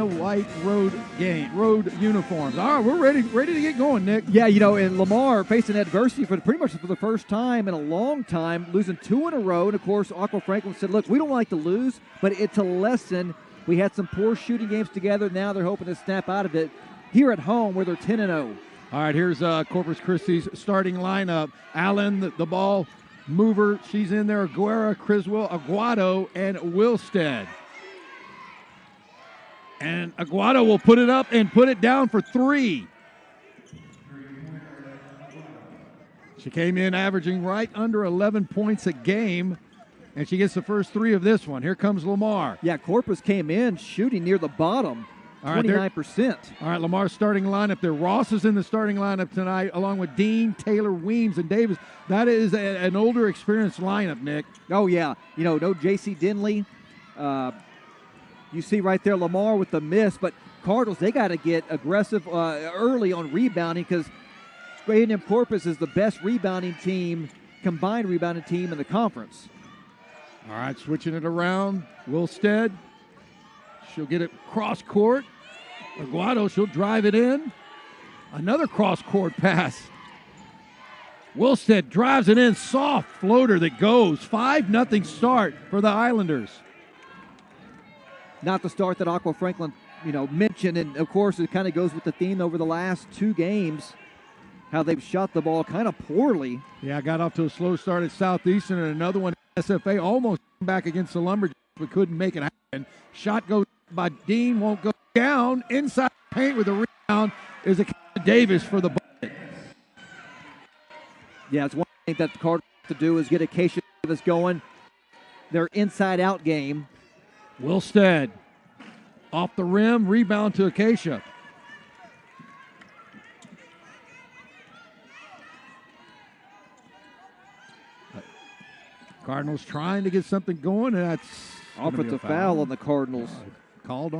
the white road uniforms. All right, we're ready to get going, Nick. Yeah, and Lamar facing adversity for the first time in a long time, losing 2 in a row. And, of course, Aqua Franklin said, look, we don't like to lose, but it's a lesson. We had some poor shooting games together. Now they're hoping to snap out of it here at home where they're 10-0. All right, here's Corpus Christi's starting lineup. Allen, the ball mover. She's in there. Aguera, Criswell, Aguado, and Wilstead. And Aguado will put it up and put it down for 3. She came in averaging right under 11 points a game, and she gets the first 3 of this one. Here comes Lamar. Yeah, Corpus came in shooting near the bottom, 29%. All right, Lamar's starting lineup there. Ross is in the starting lineup tonight, along with Dean, Taylor, Weems, and Davis. That is an older, experienced lineup, Nick. Oh, yeah. No J.C. Denley. You see right there Lamar with the miss, but Cardinals, they got to get aggressive early on rebounding because A&M Corpus is the best combined rebounding team in the conference. All right, switching it around. Wilstead, she'll get it cross court. Aguado, she'll drive it in. Another cross court pass. Wilstead drives it in, soft floater that goes. 5-0 start for the Islanders. Not the start that Aqua Franklin, mentioned, and of course it kind of goes with the theme over the last 2 games, how they've shot the ball kind of poorly. Yeah, got off to a slow start at Southeastern, and another one at SFA, almost back against the Lumberjacks, but couldn't make it happen. Shot goes by Dean, won't go down. Inside the paint with a rebound is a Davis for the bucket. Yeah, it's one thing that the Cardinals have to do is get Acacia Davis going. Their inside-out game. Wilstead off the rim, rebound to Acacia. Cardinals trying to get something going, and that's offensive foul on the Cardinals. Called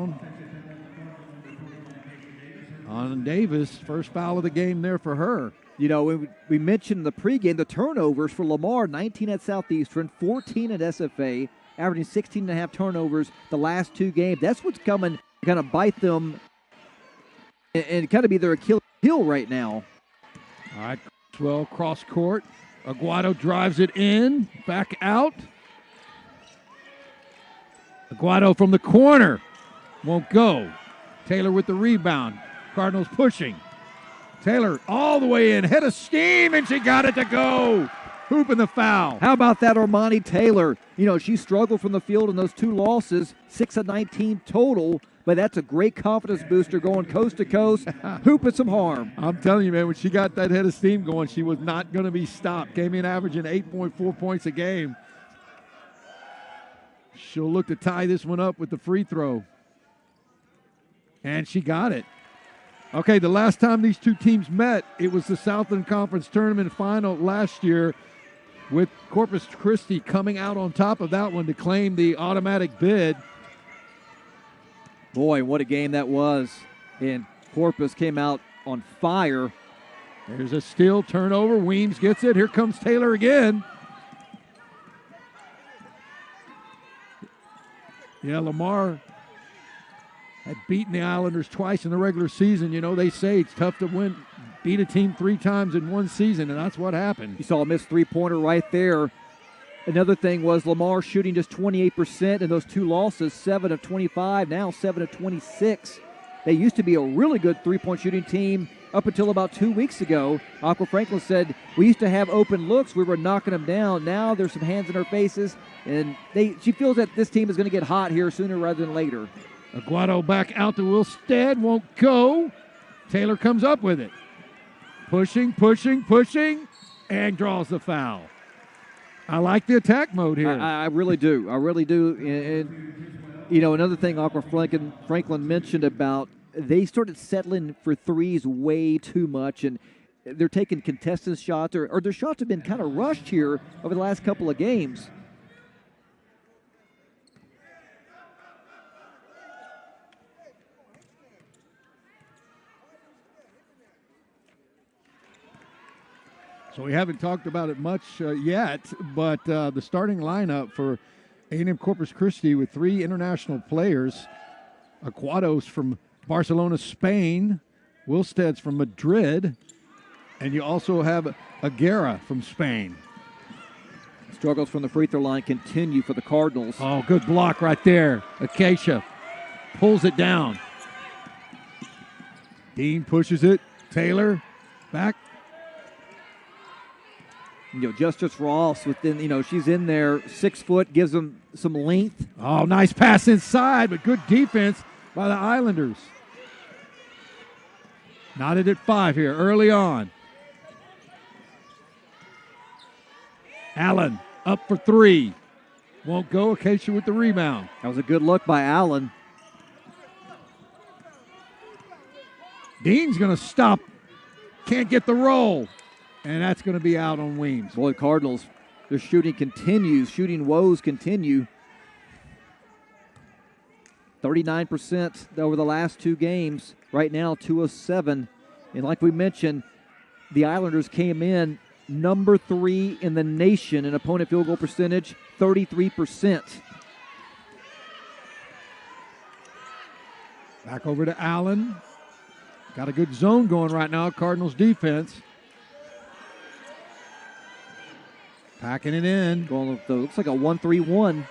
on Davis. First foul of the game there for her. We mentioned in the pregame the turnovers for Lamar, 19 at Southeastern, 14 at SFA, averaging 16.5 turnovers the last 2 games. That's what's coming to kind of bite them and kind of be their Achilles heel right now. All right, well, cross court. Aguado drives it in, back out. Aguado from the corner. Won't go. Taylor with the rebound. Cardinals pushing. Taylor all the way in, head of steam, and she got it to go. Hooping the foul. How about that Armani Taylor? She struggled from the field in those 2 losses, 6 of 19 total, but that's a great confidence booster going coast to coast, hooping some harm. I'm telling you, man, when she got that head of steam going, she was not going to be stopped. Came in averaging 8.4 points a game. She'll look to tie this one up with the free throw. And she got it. Okay, the last time these 2 teams met, it was the Southland Conference Tournament final last year, with Corpus Christi coming out on top of that one to claim the automatic bid. Boy, what a game that was. And Corpus came out on fire. There's a steal, turnover. Weems gets it. Here comes Taylor again. Yeah, Lamar had beaten the Islanders twice in the regular season. They say it's tough to beat a team 3 times in one season, and that's what happened. You saw a missed 3-pointer right there. Another thing was Lamar shooting just 28% in those 2 losses, 7 of 25, now 7 of 26. They used to be a really good 3-point shooting team up until about 2 weeks ago. Aqua Franklin said, we used to have open looks. We were knocking them down. Now there's some hands in our faces, and she feels that this team is going to get hot here sooner rather than later. Aguado back out to Wilstead, won't go. Taylor comes up with it. Pushing, and draws the foul. I like the attack mode here. I really do. And another thing Aqua Franklin mentioned about, they started settling for threes way too much, and they're taking contested shots, or their shots have been kind of rushed here over the last couple of games. So we haven't talked about it much yet, but the starting lineup for A&M Corpus Christi with 3 international players. Aguado's from Barcelona, Spain. Wilsted's from Madrid. And you also have Aguera from Spain. Struggles from the free throw line continue for the Cardinals. Oh, good block right there. Acacia pulls it down. Dean pushes it. Taylor back. Justice Ross within, she's in there, 6 foot, gives them some length. Oh, nice pass inside, but good defense by the Islanders. Knotted at 5 here early on. Allen up for 3. Won't go. Acacia with the rebound. That was a good look by Allen. Dean's going to stop. Can't get the roll. And that's going to be out on Weems. Boy, Cardinals, their shooting continues. Shooting woes continue. 39% over the last 2 games. Right now, 2 of 7. And like we mentioned, the Islanders came in number 3 in the nation in opponent field goal percentage, 33%. Back over to Allen. Got a good zone going right now, Cardinals defense. Packing it in. Going, looks like a 1-3-1.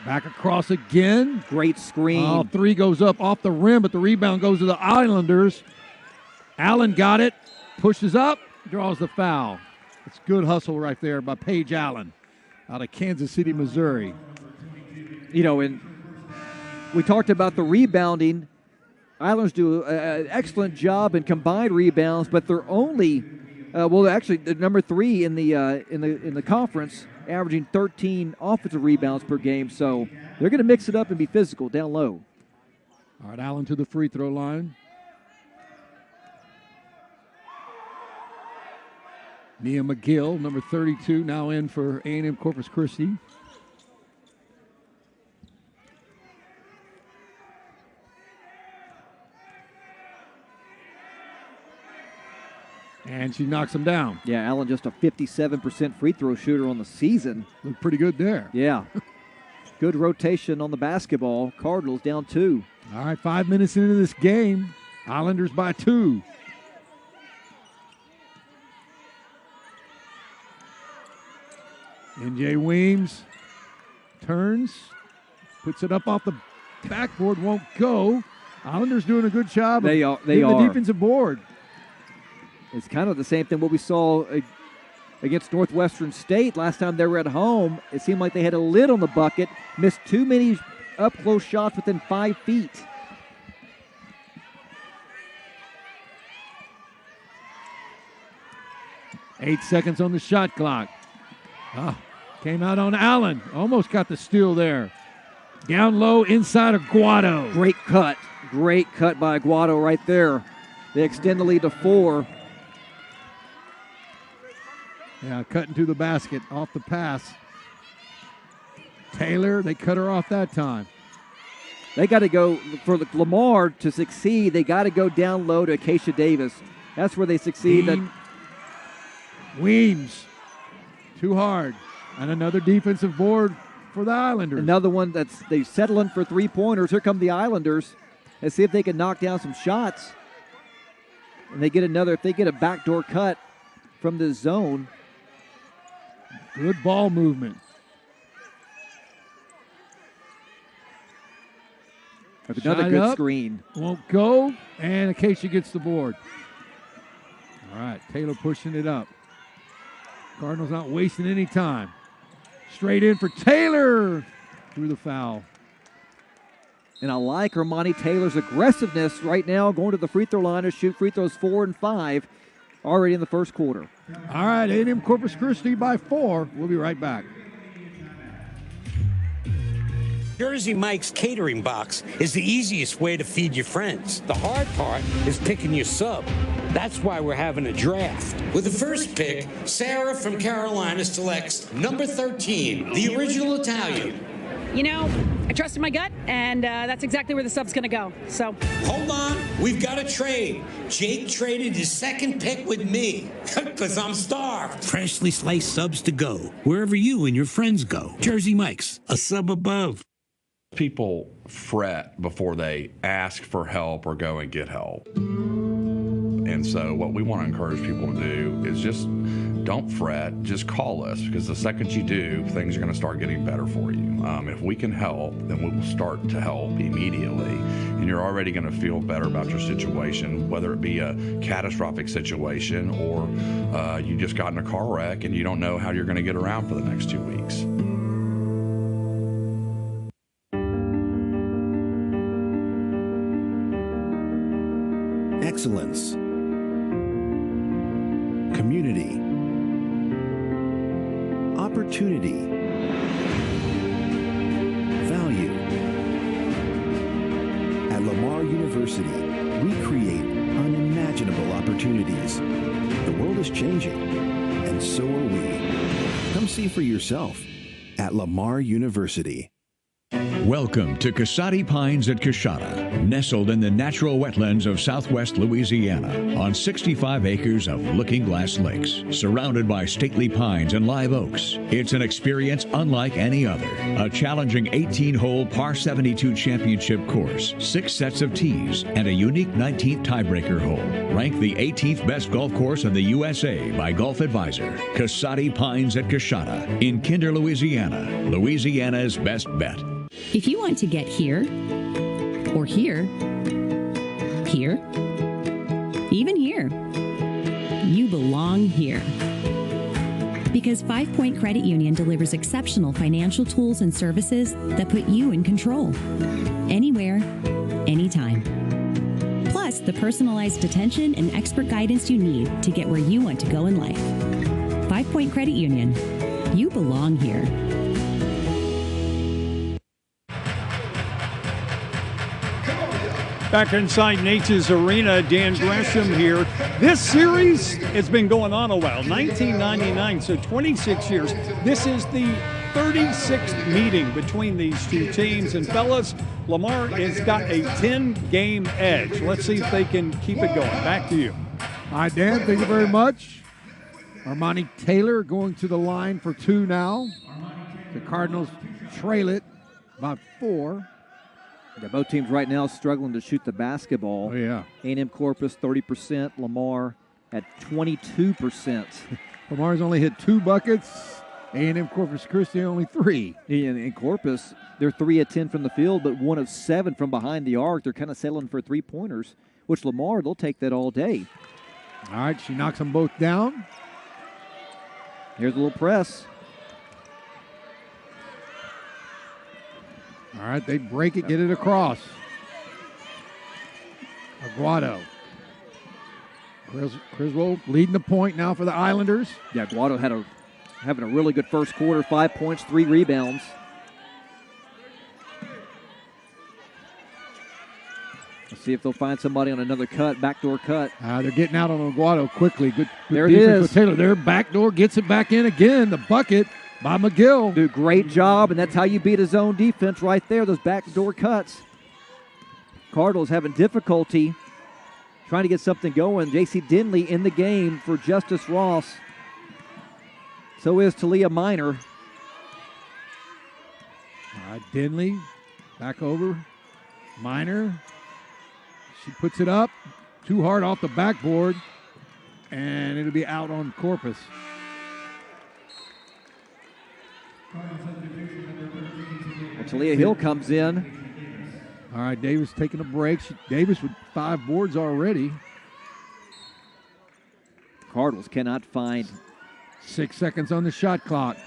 Back across again. Great screen. Oh, 3 goes up off the rim, but the rebound goes to the Islanders. Allen got it. Pushes up. Draws the foul. It's good hustle right there by Paige Allen out of Kansas City, Missouri. And we talked about the rebounding. Islanders do an excellent job in combined rebounds, but they're only actually they're number 3 in the conference, averaging 13 offensive rebounds per game. So they're going to mix it up and be physical down low. All right, Allen to the free throw line. Nia McGill, number 32, now in for A&M Corpus Christi. And she knocks him down. Yeah, Allen just a 57% free throw shooter on the season. Looked pretty good there. Yeah. Good rotation on the basketball. Cardinals down 2. All right, 5 minutes into this game. Islanders by 2. NJ Weems turns, puts it up off the backboard, won't go. Islanders doing a good job They of are. the defensive board. It's kind of the same thing what we saw against Northwestern State last time they were at home. It seemed like they had a lid on the bucket, missed too many up-close shots within 5 feet. Eight seconds on the shot clock. Came out on Allen. Almost got the steal there. Down low inside of Aguado. Great cut. Great cut by Aguado right there. They extend the lead to 4. Yeah, cutting to the basket off the pass. Taylor, they cut her off that time. They got to go, for the Lamar to succeed, they got to go down low to Acacia Davis. That's where they succeed. Weems, too hard. And another defensive board for the Islanders. Another one they settling for 3-pointers. Here come the Islanders. Let's see if they can knock down some shots. And they get if they get a backdoor cut from the zone. Good ball movement. Another Shot good up, screen. Won't go, and Acacia gets the board. All right, Taylor pushing it up. Cardinals not wasting any time. Straight in for Taylor through the foul. And I like Hermione Taylor's aggressiveness right now, going to the free throw line to shoot free throws 4 and 5 already in the first quarter. All right, A&M Corpus Christi by 4. We'll be right back. Jersey Mike's catering box is the easiest way to feed your friends. The hard part is picking your sub. That's why we're having a draft. With the first pick, Sarah from Carolina selects number 13, the original Italian. I trusted my gut, and that's exactly where the sub's going to go. So Hold on, we've got a trade. Jake traded his second pick with me, because I'm starved. Freshly sliced subs to go, wherever you and your friends go. Jersey Mike's, a sub above. People fret before they ask for help or go and get help. And so what we want to encourage people to do is just don't fret, just call us, because the second you do, things are going to start getting better for you. If we can help, then we will start to help immediately, and you're already going to feel better about your situation, whether it be a catastrophic situation or you just got in a car wreck and you don't know how you're going to get around for the next 2 weeks. Excellence, community, opportunity, value. At Lamar University, we create unimaginable opportunities. The world is changing, and so are we. Come see for yourself at Lamar University. Welcome to Casati Pines at Coshada, nestled in the natural wetlands of southwest Louisiana on 65 acres of looking glass lakes, surrounded by stately pines and live oaks. It's an experience unlike any other. A challenging 18-hole par 72 championship course, 6 sets of tees, and a unique 19th tiebreaker hole. Ranked the 18th best golf course in the USA by Golf Advisor. Casati Pines at Coshada in Kinder, Louisiana, Louisiana's best bet. If you want to get here, or here, even here, you belong here. Because 5 Point Credit Union delivers exceptional financial tools and services that put you in control. Anywhere, anytime. Plus, the personalized attention and expert guidance you need to get where you want to go in life. 5 Point Credit Union. You belong here. Back inside Nature's Arena, Dan Gresham here. This series has been going on a while, 1999, so 26 years. This is the 36th meeting between these two teams. And fellas, Lamar has got a 10-game edge. Let's see if they can keep it going. Back to you. All right, Dan, thank you very much. Armani Taylor going to the line for 2 now. The Cardinals trail it about 4. Yeah, both teams right now struggling to shoot the basketball. Oh, yeah. A&M Corpus 30%, Lamar at 22%. Lamar's only hit 2 buckets. A&M Corpus Christi only 3. In Corpus, they're 3 of 10 from the field, but 1 of 7 from behind the arc. They're kind of settling for 3-pointers, which Lamar, they'll take that all day. All right, she knocks them both down. Here's a little press. All right, they break it, get it across. Aguado. Criswell leading the point now for the Islanders. Yeah, Aguado having a really good first quarter, 5 points, 3 rebounds. Let's see if they'll find somebody on another cut, backdoor cut. They're getting out on Aguado quickly. Good there it defense is. with Taylor. Their backdoor gets it back in again. The bucket by McGill. Do a great job, and that's how you beat a zone defense right there, those backdoor cuts. Cardinals having difficulty trying to get something going. J.C. Denley in the game for Justice Ross. So is Talia Minor. All right, Denley back over. Minor. She puts it up. Too hard off the backboard. And it'll be out on Corpus. Well, Talia Hill comes in. All right, Davis taking a break. Davis with 5 boards already. Cardinals cannot find. 6 seconds on the shot clock.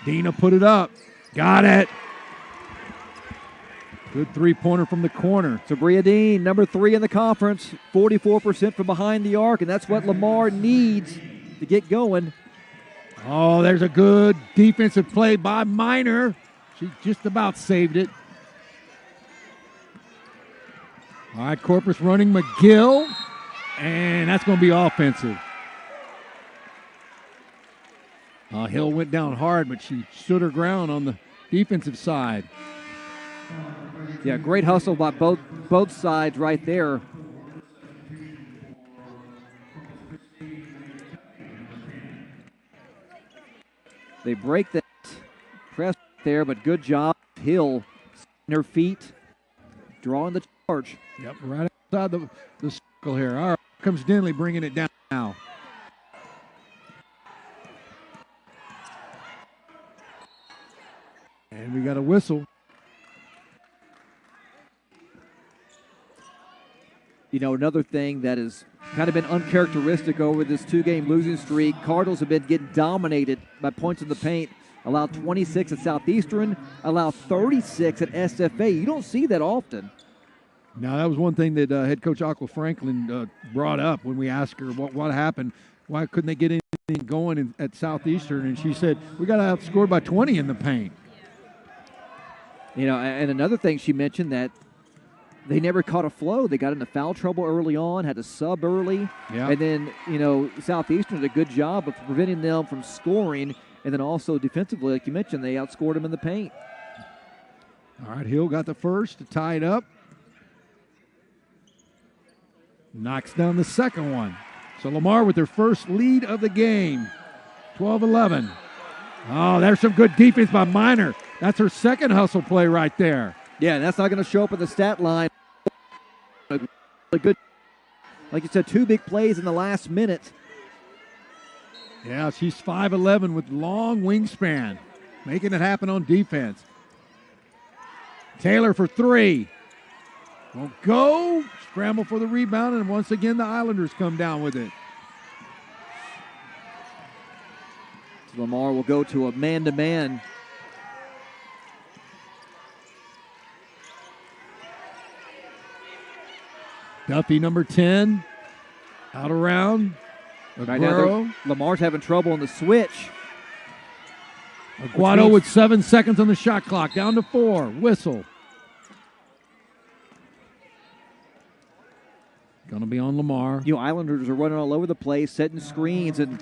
Dina put it up. Got it. Good 3-pointer from the corner. Sabria Dean, number 3 in the conference, 44% from behind the arc, and that's what Lamar needs to get going. Oh, there's a good defensive play by Minor. She just about saved it. All right, Corpus running McGill, and that's going to be offensive. Hill went down hard, but she stood her ground on the defensive side. Yeah, great hustle by both sides right there. They break that press there, but good job. Hill her feet, drawing the charge. Yep, right outside the circle here. All right, here comes Denley bringing it down now. And we got a whistle. You know, another thing that has kind of been uncharacteristic over this 2-game losing streak, Cardinals have been getting dominated by points in the paint. Allowed 26 at Southeastern, allowed 36 at SFA. You don't see that often. Now, that was one thing that head coach Aqua Franklin brought up when we asked her what happened. Why couldn't they get anything going at Southeastern? And she said, we got outscored by 20 in the paint. You know, and another thing she mentioned that they never caught a flow. They got into foul trouble early on, had to sub early. Yeah. And then, you know, Southeastern did a good job of preventing them from scoring. And then also defensively, like you mentioned, they outscored them in the paint. All right, Hill got the first to tie it up. Knocks down the second one. So Lamar with their first lead of the game, 12-11. Oh, there's some good defense by Minor. That's her second hustle play right there. Yeah, and that's not going to show up in the stat line. A good, like you said, 2 big plays in the last minute. Yeah, she's 5'11" with long wingspan, making it happen on defense. Taylor for 3. Won't go. Scramble for the rebound, and once again the Islanders come down with it. So Lamar will go to a man-to-man. Duffy, number 10, out around. Right now, Lamar's having trouble on the switch. Aguado with 7 seconds on the shot clock, down to 4. Whistle. Going to be on Lamar. You know, Islanders are running all over the place, setting screens, and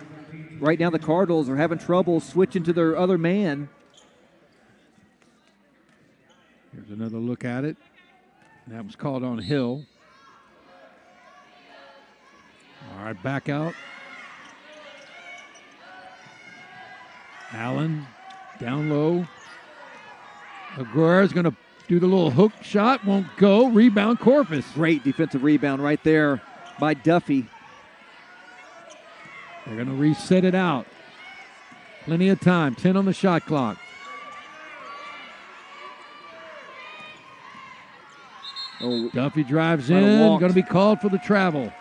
right now the Cardinals are having trouble switching to their other man. Here's another look at it. That was called on Hill. All right, back out. Allen down low. Aguirre's going to do the little hook shot. Won't go. Rebound, Corpus. Great defensive rebound right there by Duffy. They're going to reset it out. Plenty of time. 10 on the shot clock. Oh, Duffy drives in. Going to be called for the travel.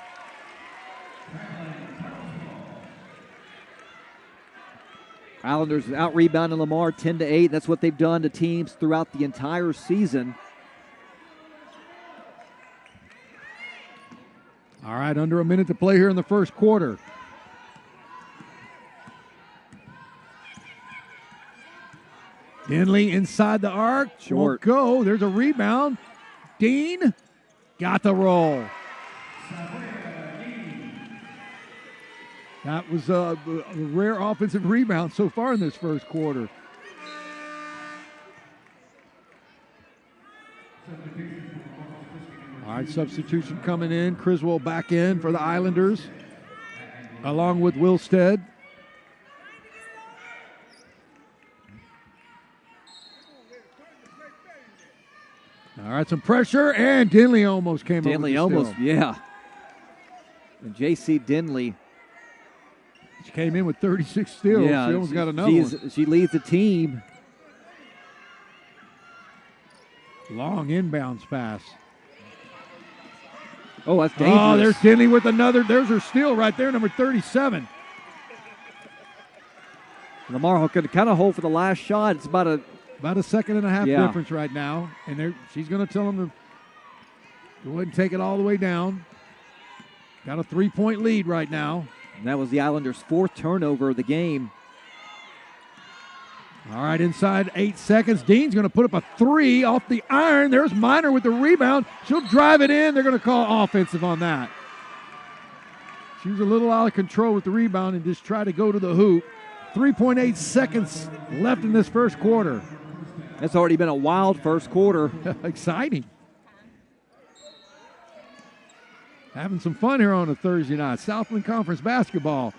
Islanders out-rebounding Lamar 10-8. That's what they've done to teams throughout the entire season. All right, under a minute to play here in the first quarter. Denley inside the arc. Won't go. There's a rebound. Dean got the roll. That was a rare offensive rebound so far in this first quarter. All right, substitution coming in. Criswell back in for the Islanders, along with Wilstead. All right, some pressure, and Denley almost came over. Denley almost, yeah. And J.C. Denley. She came in with 36 steals. Yeah, she almost got another one. She leads the team. Long inbounds pass. Oh, that's dangerous. Oh, there's Denley with another. There's her steal right there, number 37. Lamar could kind of hold for the last shot. It's about a second and a half difference right now. And she's going to tell them to go ahead and take it all the way down. Got a 3-point lead right now. And that was the Islanders' 4th turnover of the game. All right, inside 8 seconds. Dean's going to put up a 3 off the iron. There's Minor with the rebound. She'll drive it in. They're going to call offensive on that. She was a little out of control with the rebound and just tried to go to the hoop. 3.8 seconds left in this first quarter. That's already been a wild first quarter. Exciting. Having some fun here on a Thursday night. Southland Conference basketball.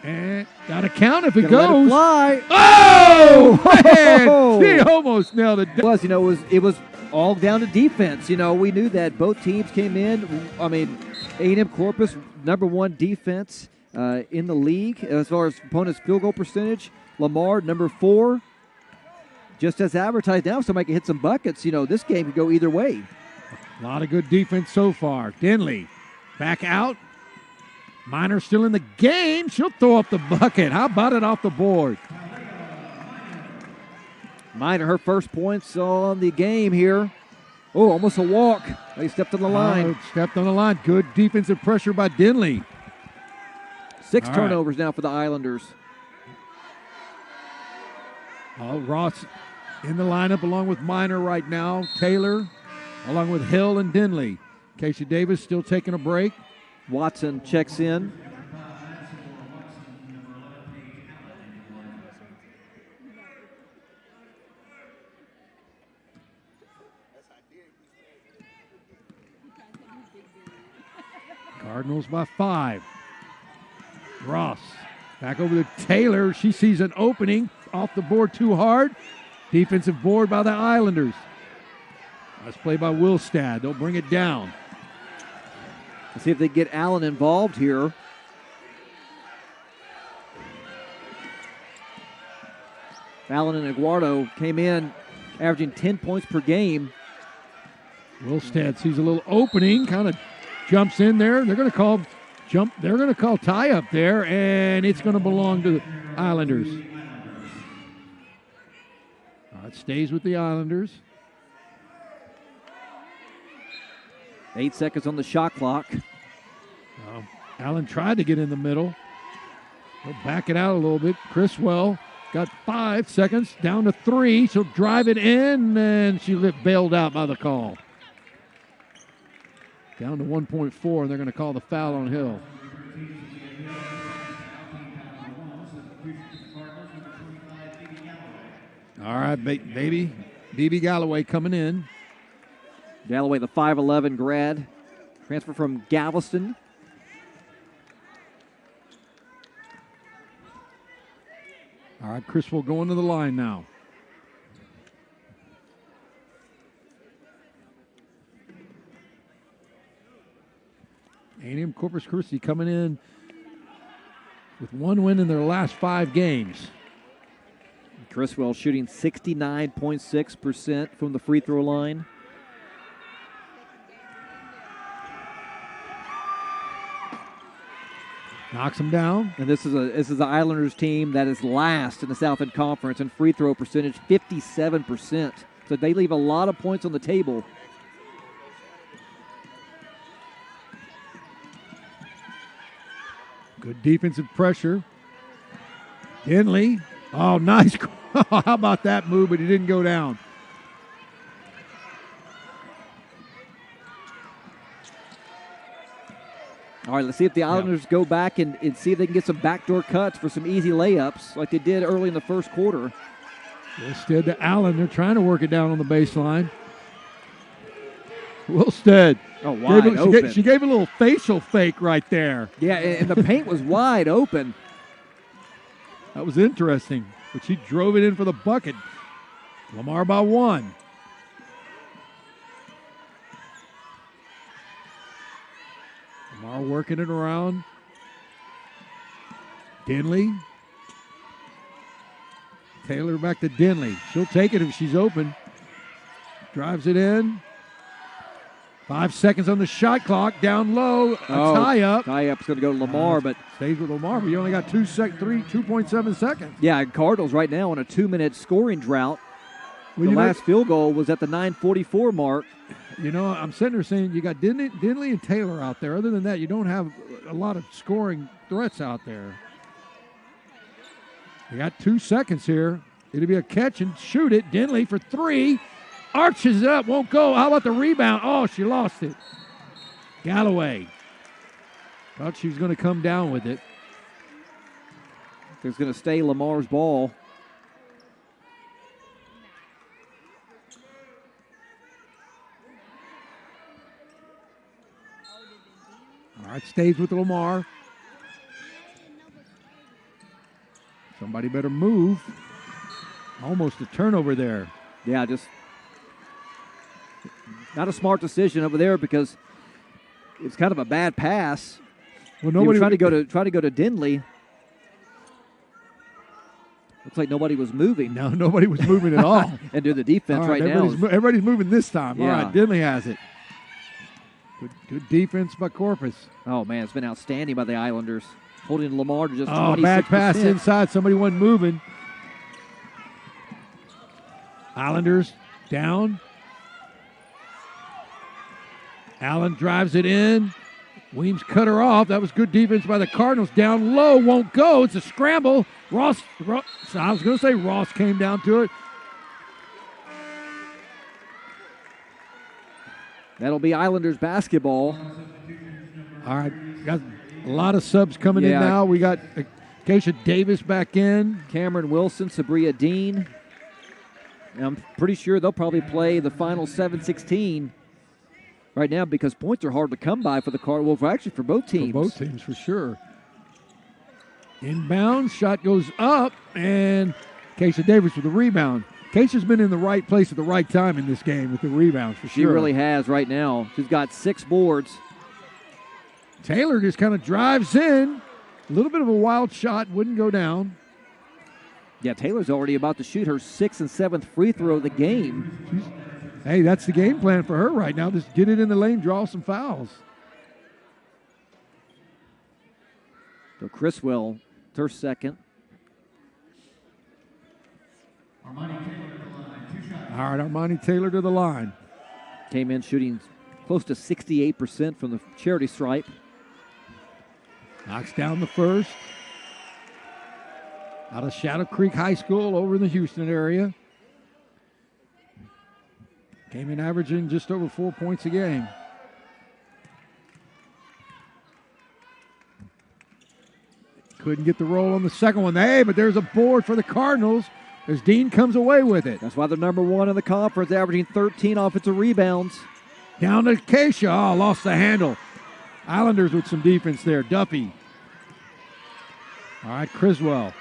And got to count if it Gonna let it goes. fly. Oh, man. She almost nailed it. It was all down to defense. We knew that both teams came in. A&M Corpus, number one defense in the league as far as opponent's field goal percentage. Lamar, number 4. Just as advertised, now somebody can hit some buckets. This game could go either way. A lot of good defense so far. Denley back out. Minor still in the game. She'll throw up the bucket. How about it off the board? Minor, her first points on the game here. Oh, almost a walk. They stepped on the line. Stepped on the line. Good defensive pressure by Denley. 6 turnovers now for the Islanders. Ross in the lineup along with Minor right now. Taylor along with Hill and Denley. Casey Davis still taking a break. Watson checks in. Cardinals by 5. Ross back over to Taylor. She sees an opening. Off the board too hard. Defensive board by the Islanders. Nice play by Wilstad. They'll bring it down. Let's see if they get Allen involved here. Allen and Aguado came in averaging 10 points per game. Wilstad sees a little opening, kind of jumps in there. They're going to call They're going to call tie up there, and it's going to belong to the Islanders. It stays with the Islanders. 8 seconds on the shot clock. Allen tried to get in the middle. He'll back it out a little bit. Criswell got 5 seconds, down to 3. She'll drive it in, and she bailed out by the call. Down to 1.4, and they're going to call the foul on Hill. All right, baby. BB Galloway coming in. Galloway, the 5'11 grad, transfer from Galveston. All right, Criswell going to the line now. A&M Corpus Christi coming in with 1 win in their last 5 games. Criswell shooting 69.6% from the free throw line. Knocks him down. And this is the Islanders team that is last in the Southland Conference in free throw percentage, 57%. So they leave a lot of points on the table. Good defensive pressure. Denley. Oh, nice. How about that move, but he didn't go down. All right, let's see if the Islanders go back and see if they can get some backdoor cuts for some easy layups like they did early in the first quarter. Wilstead to Allen. They're trying to work it down on the baseline. Wilstead. Oh, wide open. She gave a little facial fake right there. Yeah, and the paint was wide open. That was interesting, but she drove it in for the bucket. Lamar by 1. Lamar working it around. Denley. Taylor back to Denley. She'll take it if she's open. Drives it in. 5 seconds on the shot clock. Down low. A tie-up. Tie-up's going to go to Lamar, but stays with Lamar, but you only got 2.7 seconds. Yeah, Cardinals right now on a 2-minute scoring drought. Well, the last field goal was at the 9:44 mark. You know, I'm sitting there saying you got Denley and Taylor out there. Other than that, you don't have a lot of scoring threats out there. You got 2 seconds here. It'll be a catch and shoot it. Denley for 3. Arches it up, won't go. How about the rebound? Oh, she lost it. Galloway. Thought she was going to come down with it. It's going to stay Lamar's ball. All right, stays with Lamar. Somebody better move. Almost a turnover there. Yeah, just not a smart decision over there because it's kind of a bad pass. Well, nobody trying to go to Denley. Looks like nobody was moving. No, nobody was moving at all. And do the defense right now. Everybody's moving this time. Yeah. All right, Denley has it. Good defense by Corpus. Oh, man, it's been outstanding by the Islanders. Holding Lamar to just 26%. Bad pass inside. Somebody wasn't moving. Islanders down. Allen drives it in. Weems cut her off. That was good defense by the Cardinals. Down low, won't go. It's a scramble. Ross I was going to say Ross came down to it. That'll be Islanders basketball. All right, got a lot of subs coming in now. We got Acacia Davis back in. Cameron Wilson, Sabria Dean. And I'm pretty sure they'll probably play the final 7-16 right now because points are hard to come by for the Cardinals. Well, actually, for both teams. For both teams, for sure. Inbound, shot goes up, and Acacia Davis with the rebound. Acacia's been in the right place at the right time in this game with the rebounds, for sure. She really has right now. She's got 6 boards. Taylor just kind of drives in. A little bit of a wild shot, wouldn't go down. Yeah, Taylor's already about to shoot her 6th and 7th free throw of the game. Hey, that's the game plan for her right now. Just get it in the lane, draw some fouls. So Criswell, her second. All right, Armani Taylor to the line. Came in shooting close to 68% from the charity stripe. Knocks down the first. Out of Shadow Creek High School over in the Houston area. Came in averaging just over 4 points a game. Couldn't get the roll on the second one. Hey, but there's a board for the Cardinals as Dean comes away with it. That's why they're number 1 in the conference, averaging 13 offensive rebounds. Down to Acacia. Oh, lost the handle. Islanders with some defense there. Duffy. All right, Criswell.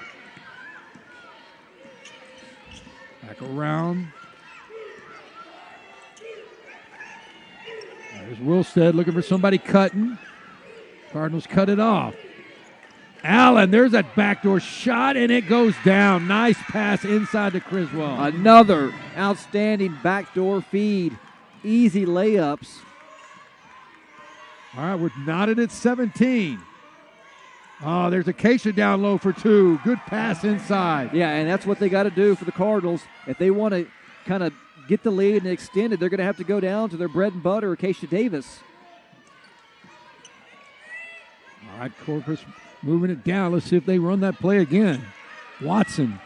Back around. There's Wilstead looking for somebody cutting. Cardinals cut it off. Allen, there's that backdoor shot, and it goes down. Nice pass inside to Criswell. Another outstanding backdoor feed. Easy layups. All right, we're knotted at 17. Oh, there's Acacia down low for 2. Good pass inside. Yeah, and that's what they got to do for the Cardinals. If they want to kind of get the lead and extend it, they're going to have to go down to their bread and butter, Acacia Davis. All right, Corpus moving it down. Let's see if they run that play again. Watson.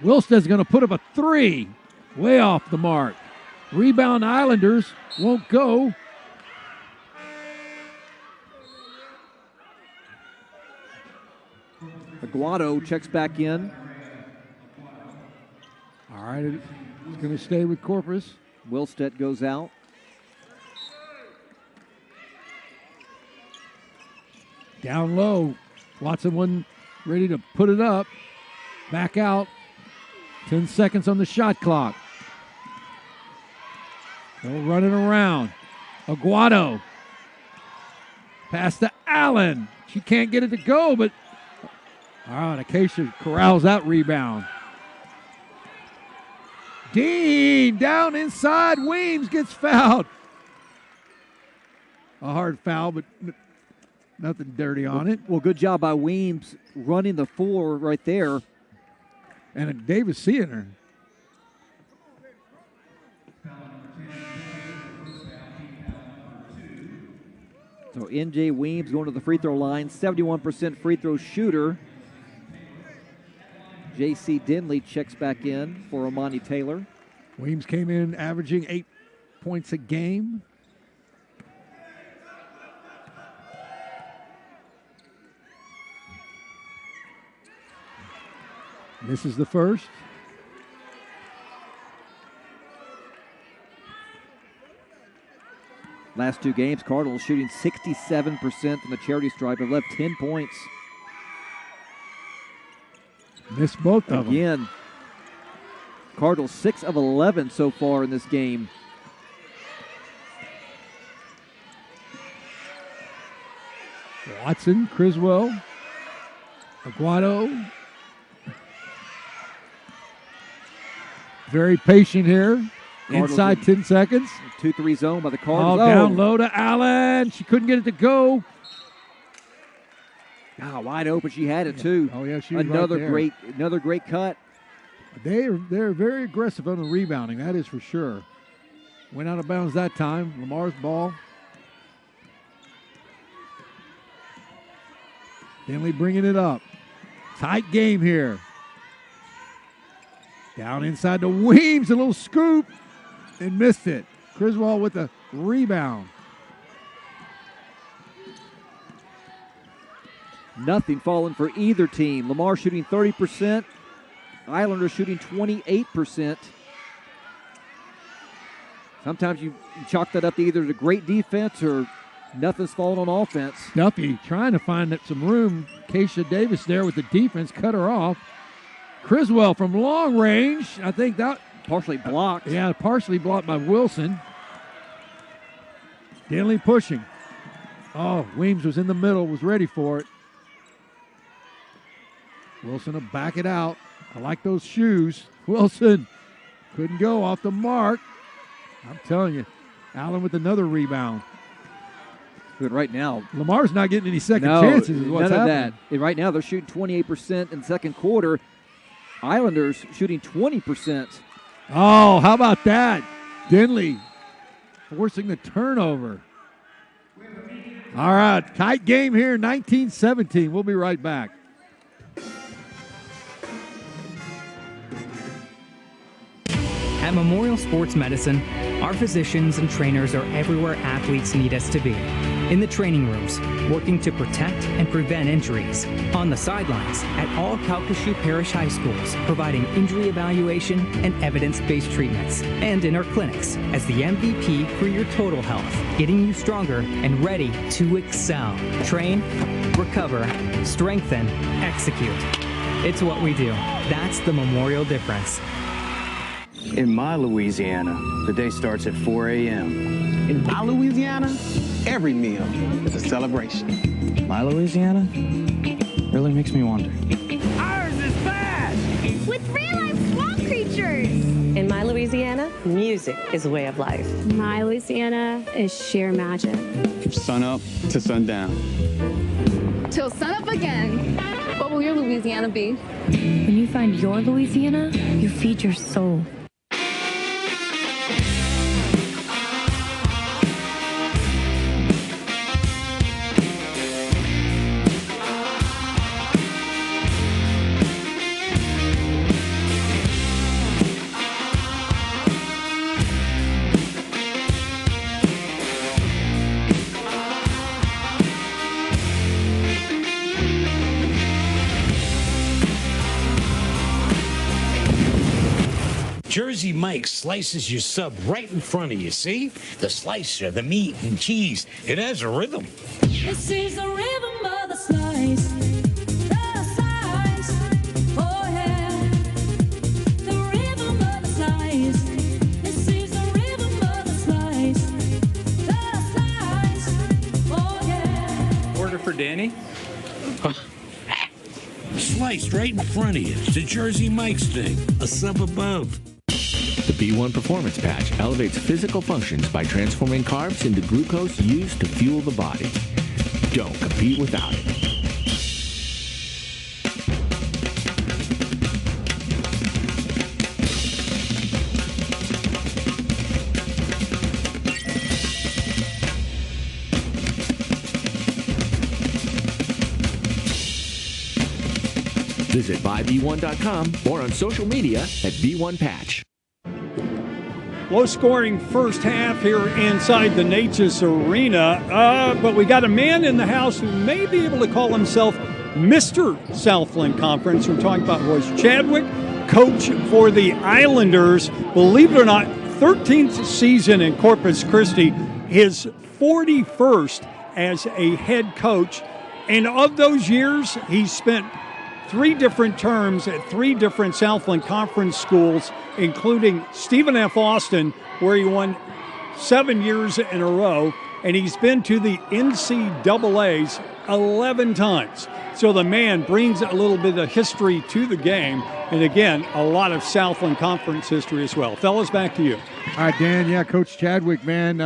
Wilstead's going to put up a 3. Way off the mark. Rebound Islanders won't go. Aguado checks back in. All right, it's going to stay with Corpus. Wilstead goes out. Down low. Watson wasn't ready to put it up. Back out. 10 seconds on the shot clock. They'll run it around. Aguado. Pass to Allen. She can't get it to go, but all right, Acacia corrals that rebound. Dean down inside. Weems gets fouled. A hard foul, but nothing dirty on it. Well, good job by Weems running the floor right there. And Davis seeing her. So NJ Weems going to the free throw line, 71% free throw shooter. J.C. Denley checks back in for Amani Taylor. Weems came in averaging 8 points a game. This is the first. Last 2 games, Cardinals shooting 67% from the charity stripe, have left 10 points. Missed both of them. Again, Cardinals 6 of 11 so far in this game. Watson, Criswell, Aguado. Very patient here. Cardinals Inside 10 seconds. 2-3 zone by the Oh, Cardinals. down low to Allen. She couldn't get it to go. Wide open. She had it too. Oh yeah, she was another right there. another great cut. They're very aggressive on the rebounding. That is for sure. Went out of bounds that time. Lamar's ball. Denley bringing it up. Tight game here. Down inside to Weems, a little scoop, and missed it. Criswell with the rebound. Nothing falling for either team. Lamar shooting 30%. Islanders shooting 28%. Sometimes you chalk that up to either the great defense or nothing's falling on offense. Duffy trying to find some room. Keisha Davis there with the defense, cut her off. Criswell from long range. I think that partially blocked. Yeah, partially blocked by Wilson. Denley pushing. Oh, Weems was in the middle, was ready for it. Wilson will back it out. I like those shoes. Wilson couldn't go off the mark. I'm telling you, Allen with another rebound. Good right now. Lamar's not getting any second chances is what's none of happening. that. And right now they're shooting 28% in the second quarter. Islanders shooting 20%. Oh, how about that? Denley forcing the turnover. All right, tight game here, 19-17. We'll be right back. At Memorial Sports Medicine, our physicians and trainers are everywhere athletes need us to be. In the training rooms, working to protect and prevent injuries. On the sidelines, at all Calcasieu Parish High Schools, providing injury evaluation and evidence-based treatments. And in our clinics, as the MVP for your total health, getting you stronger and ready to excel. Train, recover, strengthen, execute. It's what we do. That's the Memorial difference. In my Louisiana, the day starts at 4 a.m. In my Louisiana, every meal is a celebration. My Louisiana really makes me wonder. Ours is fast! With real-life swamp creatures! In my Louisiana, music is a way of life. My Louisiana is sheer magic. From sun up to sundown. Till sunup again. What will your Louisiana be? When you find your Louisiana, you feed your soul. Jersey Mike slices your sub right in front of you, see? The slicer, the meat and cheese. It has a rhythm. This is the rhythm of the slice. The slice. Oh, yeah. The rhythm of the slice. This is the rhythm of the slice. The slice. Oh, yeah. Order for Danny? Sliced right in front of you. It's the Jersey Mike's thing. A sub above. The B1 Performance Patch elevates physical functions by transforming carbs into glucose used to fuel the body. Don't compete without it. Visit buyb1.com or on social media at B1Patch. Low-scoring first half here inside the Natchez Arena, but we got a man in the house who may be able to call himself Mr. Southland Conference. We're talking about Royce Chadwick, coach for the Islanders. Believe it or not, 13th season in Corpus Christi, his 41st as a head coach. And of those years, he spent 3 different terms at 3 different Southland Conference schools, including Stephen F. Austin, where he won 7 years in a row, and he's been to the NCAAs 11 times. So the man brings a little bit of history to the game, and again, a lot of Southland Conference history as well. Fellas, back to you. All right, Dan. Yeah, Coach Chadwick, man,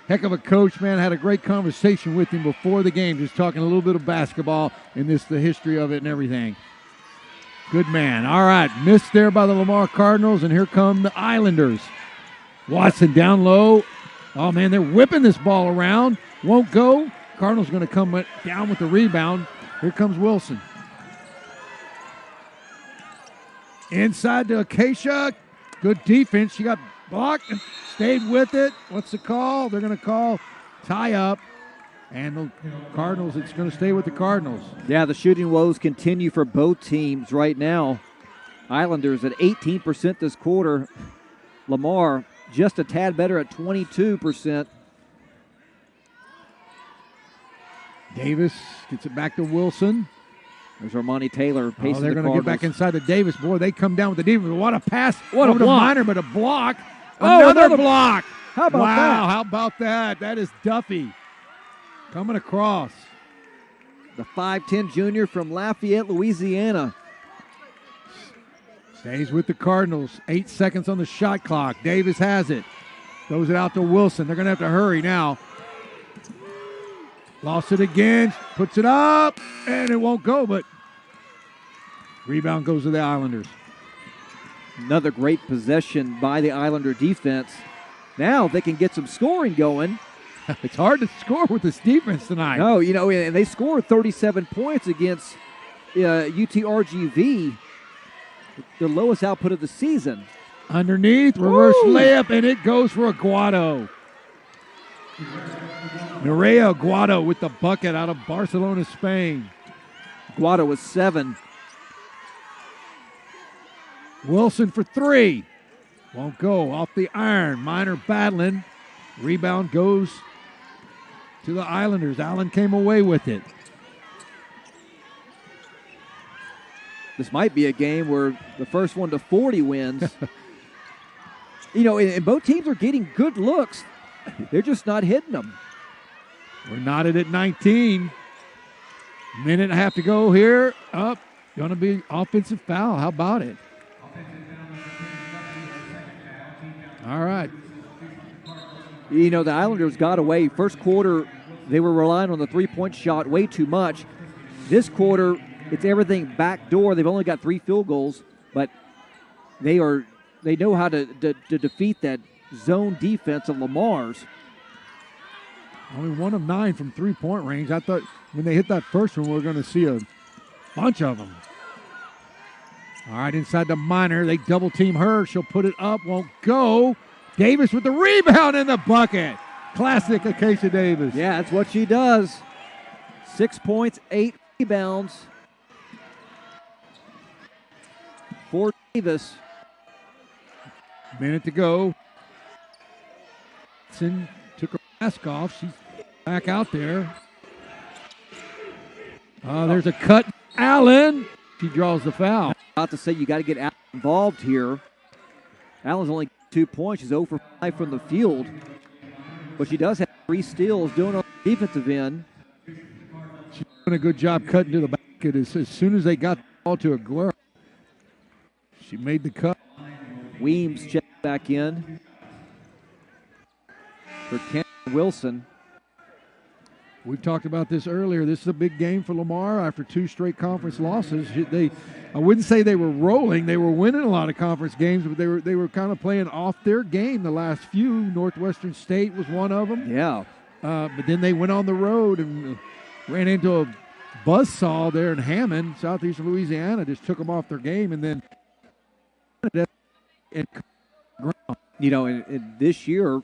heck of a coach, man. Had a great conversation with him before the game, just talking a little bit of basketball and the history of it and everything. Good man. All right, missed there by the Lamar Cardinals, and here come the Islanders. Watson down low. Oh, man, they're whipping this ball around. Won't go. Cardinals going to come down with the rebound. Here comes Wilson. Inside to Acacia. Good defense. She got blocked and stayed with it. What's the call? They're going to call tie up. And the Cardinals, it's going to stay with the Cardinals. Yeah, the shooting woes continue for both teams right now. Islanders at 18% this quarter. Lamar just a tad better at 22%. Davis gets it back to Wilson. There's Armani Taylor pacing they're the going to get back inside to Davis. Boy, they come down with the defense. What a pass. What a over to block. Minor, but a block. Oh, Another block. How about wow, that? How about that? That is Duffy coming across. The 5'10 junior from Lafayette, Louisiana. Stays with the Cardinals. 8 seconds on the shot clock. Davis has it. Throws it out to Wilson. They're going to have to hurry now. Lost it again. Puts it up, and it won't go, but rebound goes to the Islanders. Another great possession by the Islander defense. Now they can get some scoring going. It's hard to score with this defense tonight. No, and they scored 37 points against UTRGV, their lowest output of the season. Underneath, reverse layup, and it goes for Aguado. Mireia Aguado with the bucket out of Barcelona, Spain. Aguado was 7. Wilson for 3. Won't go. Off the iron. Minor battling. Rebound goes to the Islanders. Allen came away with it. This might be a game where the first one to 40 wins. And both teams are getting good looks. They're just not hitting them. We're knotted at 19. Minute and a half to go here. Up. Going to be offensive foul. How about it? All right. The Islanders got away. First quarter, they were relying on the three-point shot way too much. This quarter, it's everything backdoor. They've only got 3 field goals, but they know how to defeat that zone defense of Lamar's. Only 1 of 9 from three-point range. I thought when they hit that first one, we were going to see a bunch of them. All right, inside the Minor. They double-team her. She'll put it up. Won't go. Davis with the rebound in the bucket. Classic Acacia Davis. Yeah, that's what she does. 6 points, 8 rebounds for Davis. Minute to go. Hudson took her mask off. She's back out there. There's a cut. Allen. She draws the foul. About to say you got to get Allen involved here. Allen's only 2 points. She's 0 for 5 from the field. But she does have 3 steals doing on the defensive end. She's doing a good job cutting to the basket. As soon as they got the ball to Aguero, she made the cut. Weems checks back in for Ken Wilson. We've talked about this earlier. This is a big game for Lamar after 2 straight conference losses. I wouldn't say they were rolling. They were winning a lot of conference games, but they were kind of playing off their game the last few. Northwestern State was one of them. Yeah. But then they went on the road and ran into a buzzsaw there in Hammond, southeast of Louisiana. Just took them off their game, and then and this year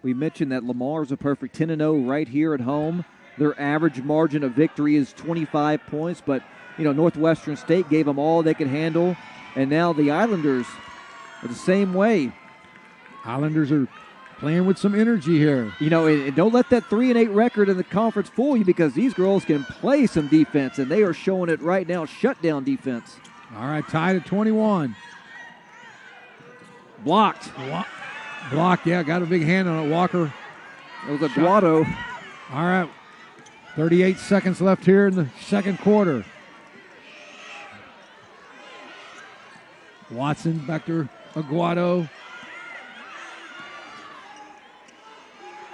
we mentioned that Lamar's a perfect 10-0 right here at home. Their average margin of victory is 25 points, but Northwestern State gave them all they could handle, and now the Islanders are the same way. Islanders are Playing with some energy here. You know, and don't let that 3-8 record in the conference fool you, because these girls can play some defense, and they are showing it right now. Shutdown defense. All right, tied at 21. Blocked. Blocked, yeah, got a big hand on it, Walker. It was Aguado. All right, 38 seconds left here in the second quarter. Watson back to Aguado.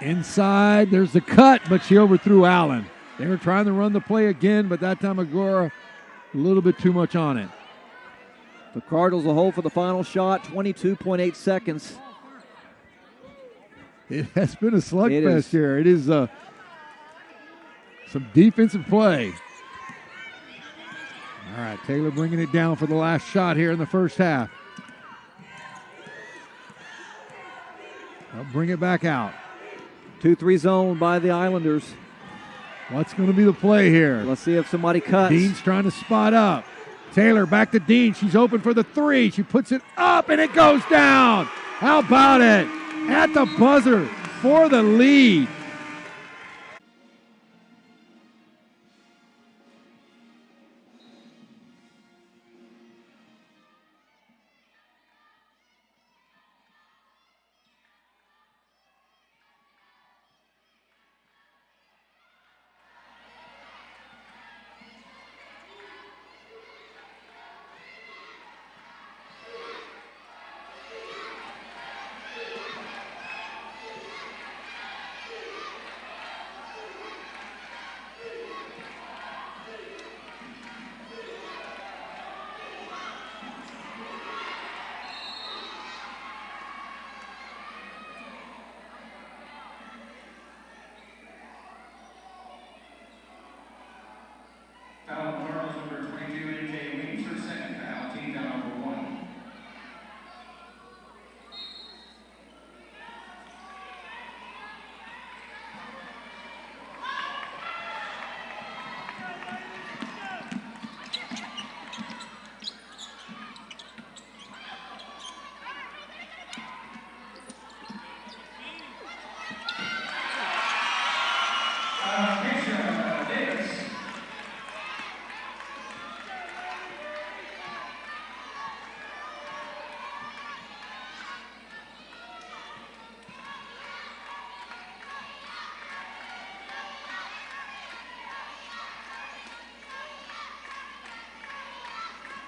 Inside, there's the cut, but she overthrew Allen. They were trying to run the play again, but that time Agora a little bit too much on it. The Cardinals will hold for the final shot, 22.8 seconds. It has been a slugfest here. It is some defensive play. All right, Taylor bringing it down for the last shot here in the first half. They'll bring it back out. 2-3 zone by the Islanders. What's going to be the play here? Let's see if somebody cuts. Dean's trying to spot up. Taylor back to Dean. She's open for the three. She puts it up, and it goes down. How about it? At the buzzer for the lead.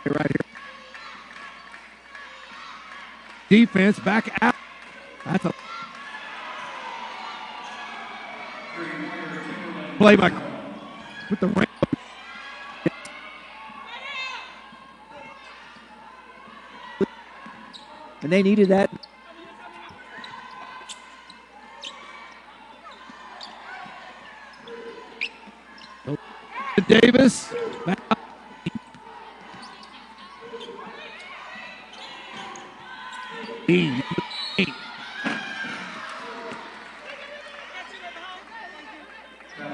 Right here. Defense back out. That's a play by with the ring. And they needed that. Davis. Back out.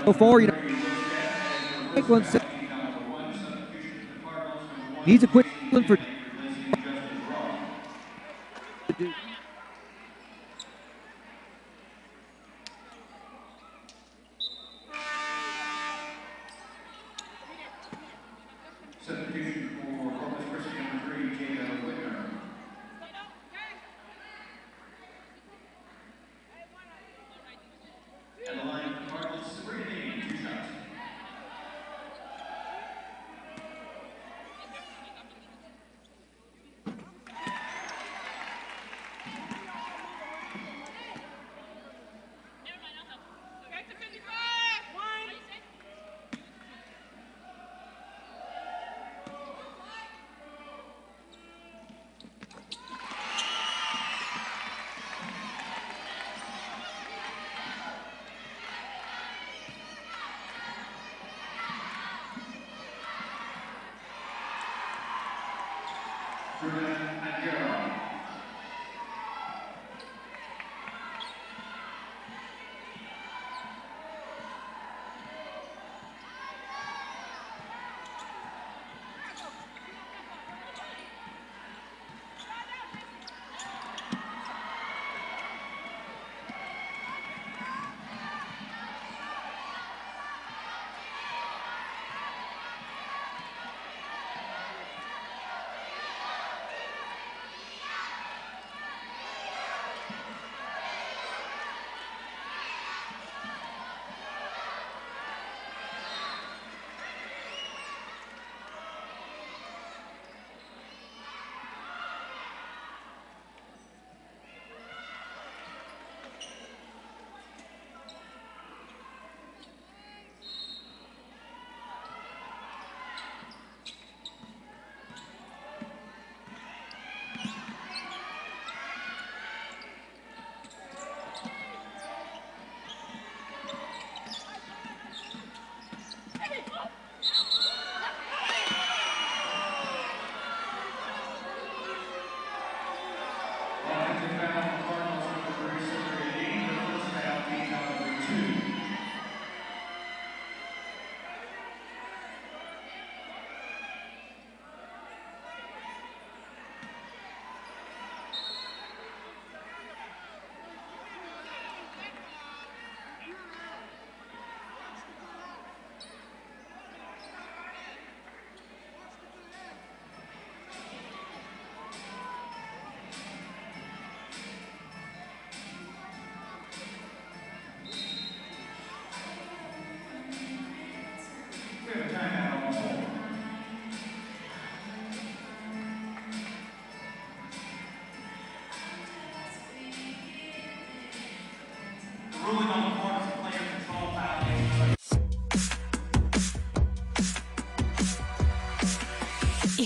So far, you know, needs a quick one for.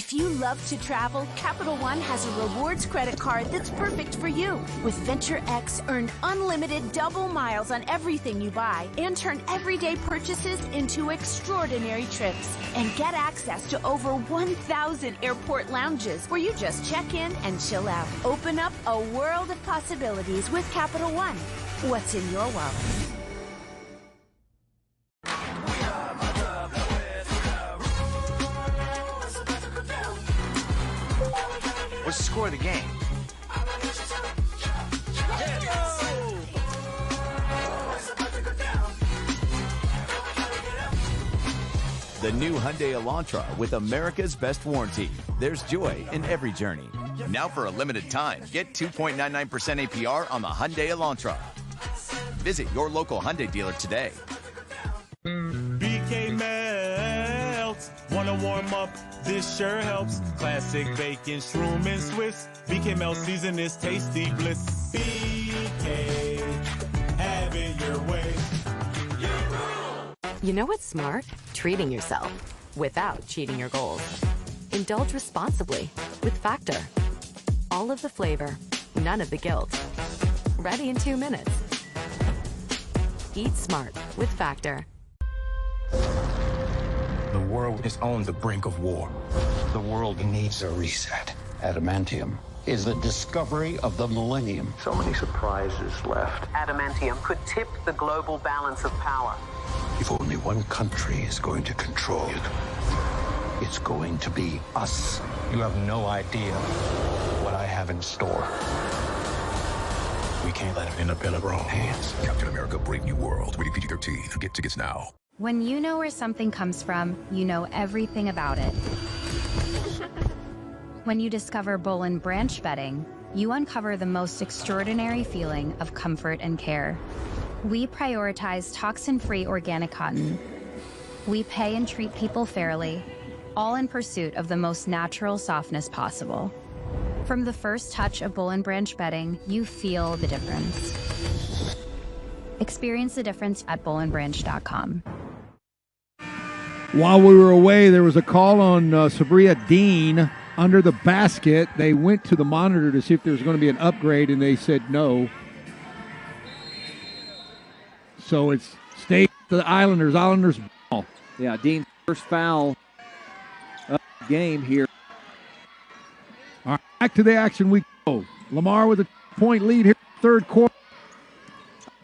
If you love to travel, Capital One has a rewards credit card that's perfect for you. With Venture X, earn unlimited double miles on everything you buy and turn everyday purchases into extraordinary trips. And get access to over 1,000 airport lounges where you just check in and chill out. Open up a world of possibilities with Capital One. What's in your wallet? What's the score of the game? The new Hyundai Elantra with America's best warranty. There's joy in every journey. Now for a limited time, get 2.99% APR on the Hyundai Elantra. Visit your local Hyundai dealer today. BK melts. Wanna warm up? This sure helps. Classic bacon, shroom, and Swiss. BK melt season is tasty bliss. BK, have it your way. You know what's smart? Treating yourself without cheating your goals. Indulge responsibly with Factor. All of the flavor, none of the guilt. Ready in 2 minutes. Eat smart with Factor. The world is on the brink of war. The world needs a reset. Adamantium is the discovery of the millennium. So many surprises left. Adamantium could tip the global balance of power. If only one country is going to control it, it's going to be us. You have no idea what I have in store. We can't let it end up in the wrong hands. Captain America: Brave New World. Rated PG-13. Get tickets now. When you know where something comes from, you know everything about it. When you discover Boll & Branch bedding, you uncover the most extraordinary feeling of comfort and care. We prioritize toxin-free organic cotton. We pay and treat people fairly, all in pursuit of the most natural softness possible. From the first touch of Boll & Branch bedding, you feel the difference. Experience the difference at bollandbranch.com. While we were away, there was a call on Sabria Dean under the basket. They went to the monitor to see if there was going to be an upgrade, and they said no. So it's stay to the Islanders. Islanders ball. Yeah, Dean's first foul of the game here. All right, back to the action we go. Lamar with a point lead here in the third quarter.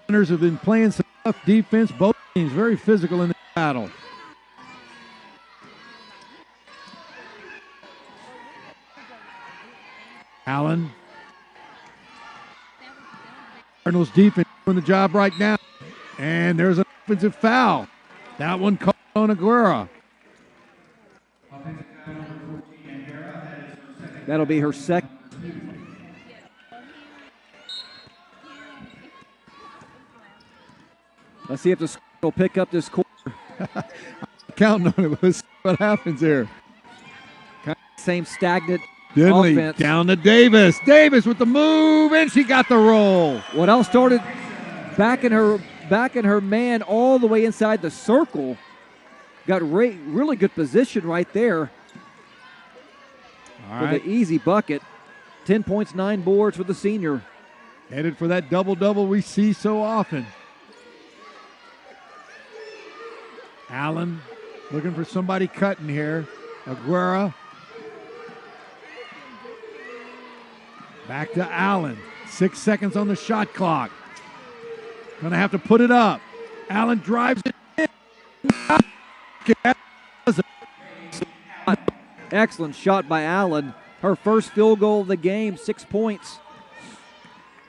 Islanders have been playing some tough defense. Both teams very physical in the battle. Allen. Cardinals defense doing the job right now. And there's an offensive foul. That one called on Aguera. That'll be her second. Let's see if the score will pick up this quarter. Counting on it. Let's see what happens here. Same stagnant Dinley offense. Down to Davis. Davis with the move, and she got the roll. Waddell started backing her man all the way inside the circle. Got really good position right there. All for right. the easy bucket. 10 points, 9 boards for the senior. Headed for that double-double we see so often. Allen looking for somebody cutting here. Aguera. Back to Allen. 6 seconds on the shot clock. Gonna have to put it up. Allen drives it in. Excellent shot by Allen. Her first field goal of the game, 6 points.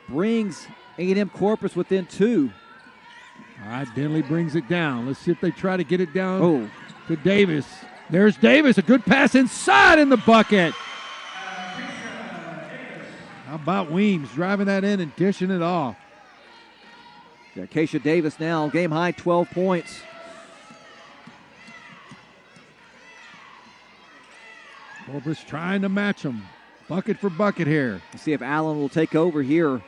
Brings A&M Corpus within 2. All right, Denley brings it down. Let's see if they try to get it down to Davis. There's Davis, a good pass inside in the bucket. How about Weems driving that in and dishing it off? Yeah, Keisha Davis now, game high, 12 points. Corpus trying to match them. Bucket for bucket here. Let's see if Allen will take over here.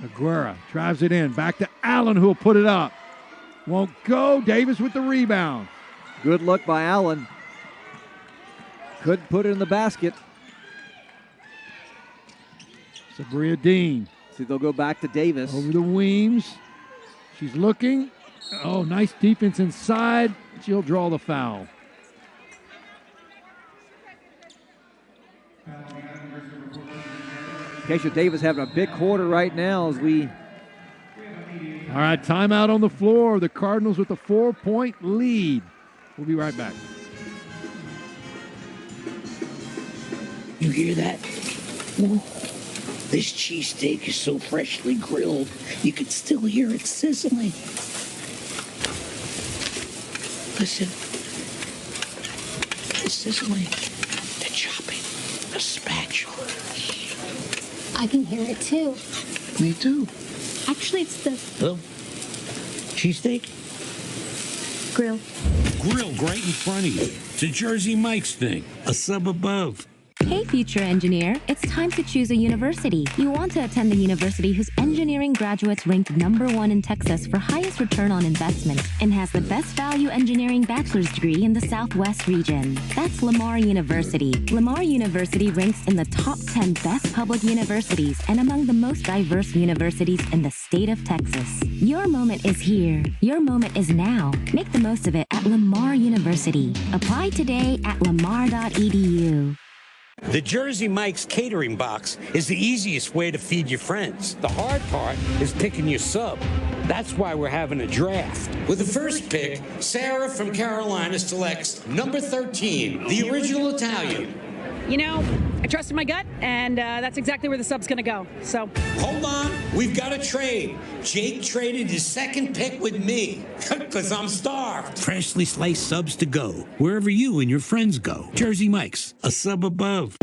Aguera drives it in. Back to Allen, who will put it up. Won't go. Davis with the rebound. Good luck by Allen. Couldn't put it in the basket. Sabria Dean. See, they'll go back to Davis. Over the Weems. She's looking. Oh, nice defense inside. She'll draw the foul. Keisha Davis having a big quarter right now as we... All right, timeout on the floor. The Cardinals with a 4-point lead. We'll be right back. You hear that? This cheesesteak is so freshly grilled, you can still hear it sizzling. Listen. The sizzling, the chopping, the spatula. I can hear it too. Me too. Actually, it's the Oh, cheesesteak? grill. Grill right in front of you. It's a Jersey Mike's thing. A sub above. Hey, future engineer, it's time to choose a university. You want to attend the university whose engineering graduates ranked #1 in Texas for highest return on investment and has the best value engineering bachelor's degree in the Southwest region. That's Lamar University. Lamar University ranks in the top 10 best public universities and among the most diverse universities in the state of Texas. Your moment is here. Your moment is now. Make the most of it at Lamar University. Apply today at lamar.edu. The Jersey Mike's catering box is the easiest way to feed your friends. The hard part is picking your sub. That's why we're having a draft. With the first pick, Sarah from Carolina selects number 13, the original Italian. You know, I trusted my gut, and that's exactly where the sub's going to go. So, Hold on, we've got a trade. Jake traded his second pick with me, because I'm starved. Freshly sliced subs to go, wherever you and your friends go. Jersey Mike's, a sub above.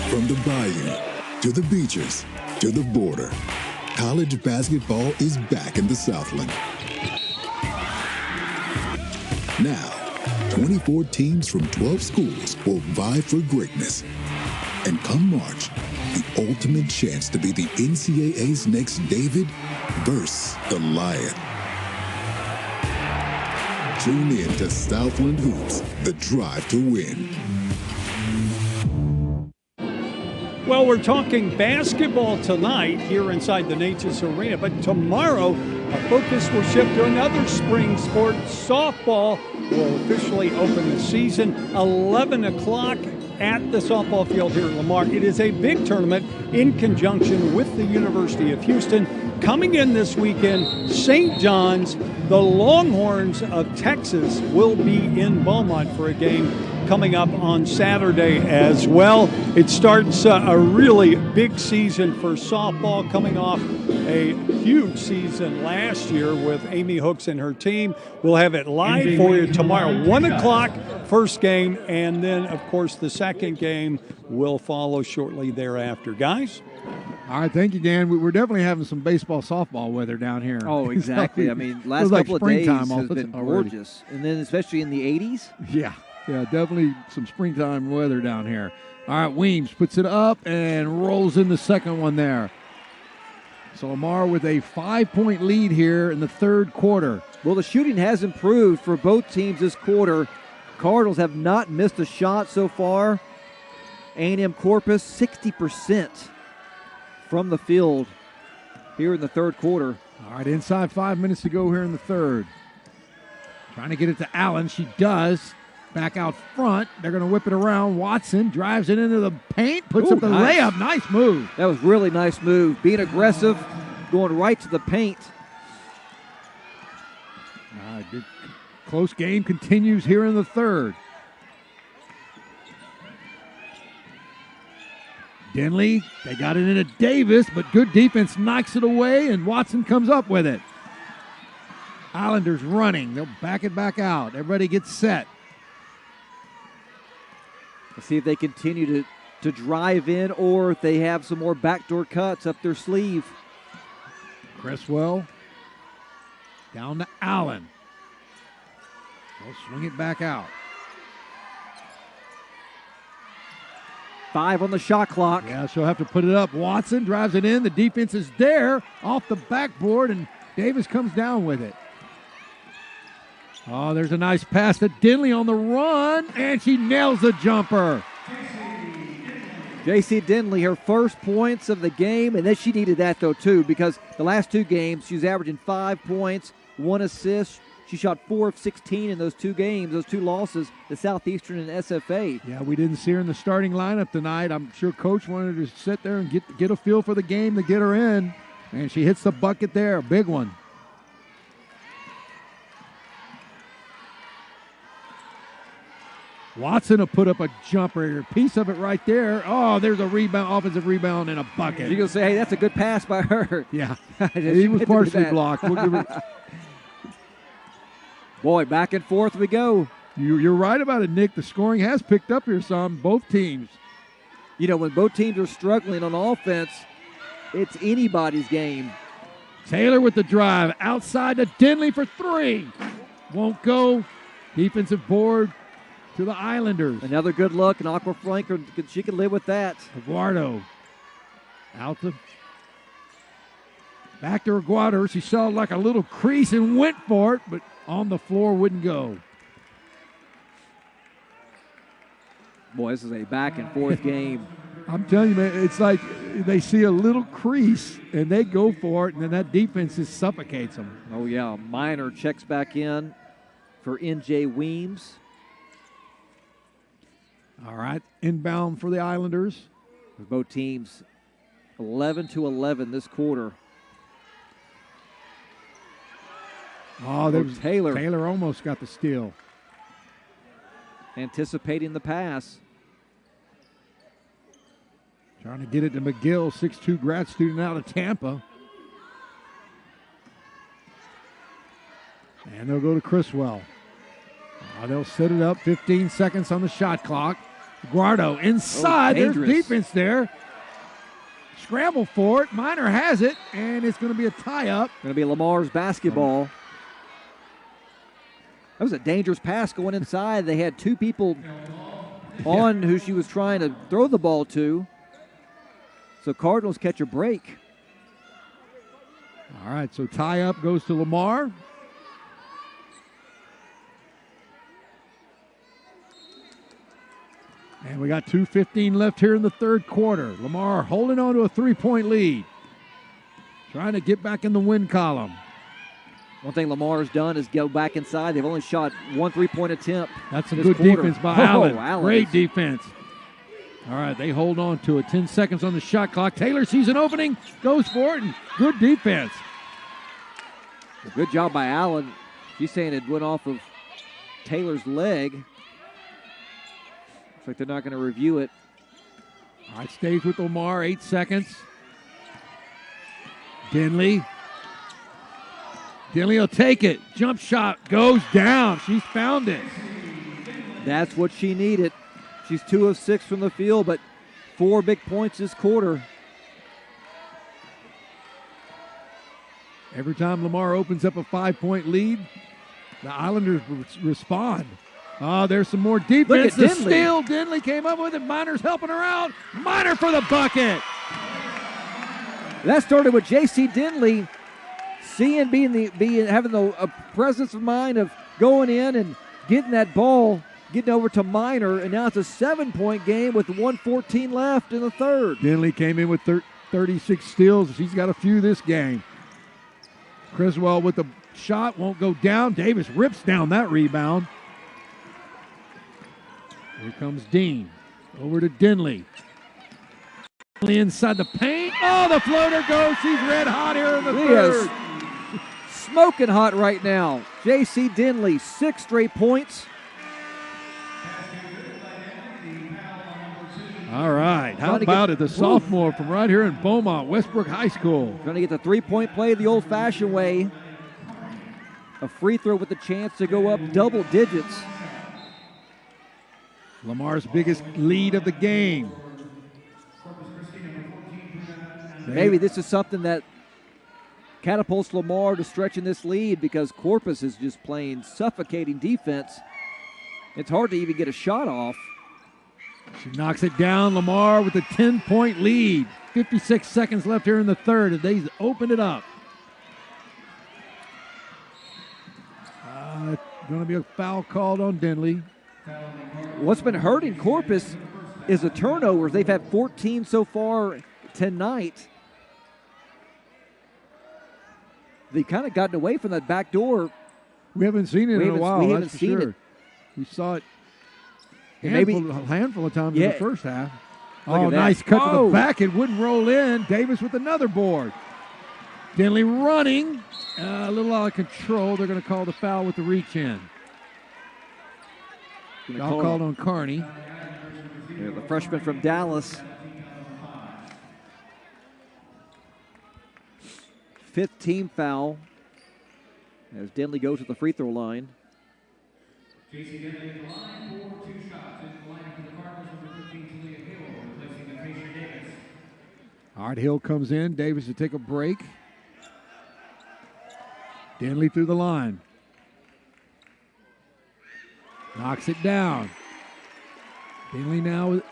From the bayou, to the beaches, to the border, college basketball is back in the Southland. Now, 24 teams from 12 schools will vie for greatness. And come March, the ultimate chance to be the NCAA's next David versus Goliath. Tune in to Southland Hoops, the drive to win. Well, we're talking basketball tonight here inside the Natchez Arena, but tomorrow our focus will shift to another spring sport. Softball will officially open the season 11 o'clock at the softball field here at Lamar. It is a big tournament in conjunction with the University of Houston. Coming in this weekend, St. John's, the Longhorns of Texas will be in Beaumont for a game coming up on Saturday as well. It starts a really big season for softball, coming off a huge season last year with Amy Hooks and her team. We'll have it live for you tomorrow, 1 o'clock, first game, and then, of course, the second game will follow shortly thereafter. Guys? All right, thank you, Dan. We're definitely having some baseball, softball weather down here. Oh, exactly. I mean, last couple of days has been gorgeous. And then especially in the 80s. Yeah, definitely some springtime weather down here. All right, Weems puts it up and rolls in the second one there. So Lamar with a 5-point lead here in the third quarter. Well, the shooting has improved for both teams this quarter. Cardinals have not missed a shot so far. A&M Corpus, 60% from the field here in the third quarter. All right, inside 5 minutes to go here in the third. Trying to get it to Allen. She does. Back out front. They're going to whip it around. Watson drives it into the paint, puts up the layup. Nice move. That was really nice move. Being aggressive, going right to the paint. All right, good. Close game continues here in the third. Denley, they got it into Davis, but good defense knocks it away, and Watson comes up with it. Islanders running. They'll back it back out. Everybody gets set. Let's see if they continue to drive in or if they have some more backdoor cuts up their sleeve. Cresswell down to Allen. They'll swing it back out. 5 on the shot clock. Yeah, she'll have to put it up. Watson drives it in. The defense is there off the backboard, and Davis comes down with it. Oh, there's a nice pass to Dinley on the run, and she nails the jumper. J.C. Dinley, her first points of the game, and then she needed that, though, too, because the last 2 games, she was averaging 5 points, 1 assist. She shot 4 of 16 in those 2 games, those 2 losses, the Southeastern and SFA. Yeah, we didn't see her in the starting lineup tonight. I'm sure Coach wanted her to sit there and get a feel for the game to get her in, and she hits the bucket there, a big one. Watson will put up a jumper, a piece of it right there. Oh, there's a rebound, offensive rebound, and a bucket. You're going to say, hey, that's a good pass by her. Yeah, he was partially blocked. We'll give her... Boy, back and forth we go. You're right about it, Nick. The scoring has picked up here some, both teams. You know, when both teams are struggling on offense, it's anybody's game. Taylor with the drive, outside to Dinley for 3. Won't go. Defensive board to the Islanders. Another good look, an aqua flanker. She can live with that. Aguado out to back to Aguado. She saw like a little crease and went for it, but on the floor wouldn't go. Boy, this is a back and forth game. I'm telling you, man, it's like they see a little crease and they go for it, and then that defense just suffocates them. Oh, yeah. Minor checks back in for N.J. Weems. All right, inbound for the Islanders. Both teams 11-11 this quarter. Oh, there's Taylor. Taylor almost got the steal. Anticipating the pass. Trying to get it to McGill, 6'2" grad student out of Tampa. And they'll go to Criswell. They'll set it up, 15 seconds on the shot clock. Guardo inside, there's defense there. Scramble for it, Minor has it, and it's going to be a tie-up. Going to be Lamar's basketball. That was a dangerous pass going inside. They had 2 people on who she was trying to throw the ball to. So Cardinals catch a break. All right, so tie-up goes to Lamar. And we got 2:15 left here in the third quarter. Lamar holding on to a 3-point lead. Trying to get back in the win column. One thing Lamar's done is go back inside. They've only shot 1 3-point attempt. That's some good quarter. defense by Allen. Great defense. All right, they hold on to it. 10 seconds on the shot clock. Taylor sees an opening, goes for it, and good defense. Good job by Allen. She's saying it went off of Taylor's leg. Looks like they're not going to review it. All right, stays with Lamar, 8 seconds. Dinley. Dinley will take it. Jump shot goes down. She's found it. That's what she needed. She's 2 of 6 from the field, but 4 big points this quarter. Every time Lamar opens up a 5-point lead, the Islanders respond. Oh, there's some more defense. The steal. Dinley came up with it. Minor's helping her out. Minor for the bucket. That started with J.C. Dinley having a presence of mind of going in and getting that ball, getting over to Minor, and now it's a 7-point game with 1:14 left in the third. Dinley came in with 36 steals. She's got a few this game. Criswell with the shot, won't go down. Davis rips down that rebound. Here comes Dean. Over to Dinley. Dinley inside the paint. Oh, the floater goes. She's red hot here in the third. Smoking hot right now. J.C. Dinley, 6 straight points. All right. How about it? The sophomore from right here in Beaumont, Westbrook High School. Trying to get the 3-point play the old-fashioned way. A free throw with a chance to go up double digits. Lamar's biggest lead of the game. Maybe this is something that catapults Lamar to stretching this lead because Corpus is just playing suffocating defense. It's hard to even get a shot off. She knocks it down. Lamar with a 10-point lead. 56 seconds left here in the third. They opened it up. Going to be a foul called on Denley. What's been hurting Corpus is the turnovers. They've had 14 so far tonight. They've kind of gotten away from that back door. We haven't seen it in a while, that's for sure. We saw it a handful of times in the first half. Oh, nice cut to the back. It wouldn't roll in. Davis with another board. Denley running. A little out of control. They're going to call the foul with the reach in. Foul called on Carney. Yeah, the freshman from Dallas. 5th team foul as Denley goes to the free throw line. J.C. Denley at the line for 2 shots. In the line for the Cardinals, number 13, Talia Hill, replacing Acacia Davis. All right, Hill comes in. Davis to take a break. Denley through the line. Knocks it down. Denley now with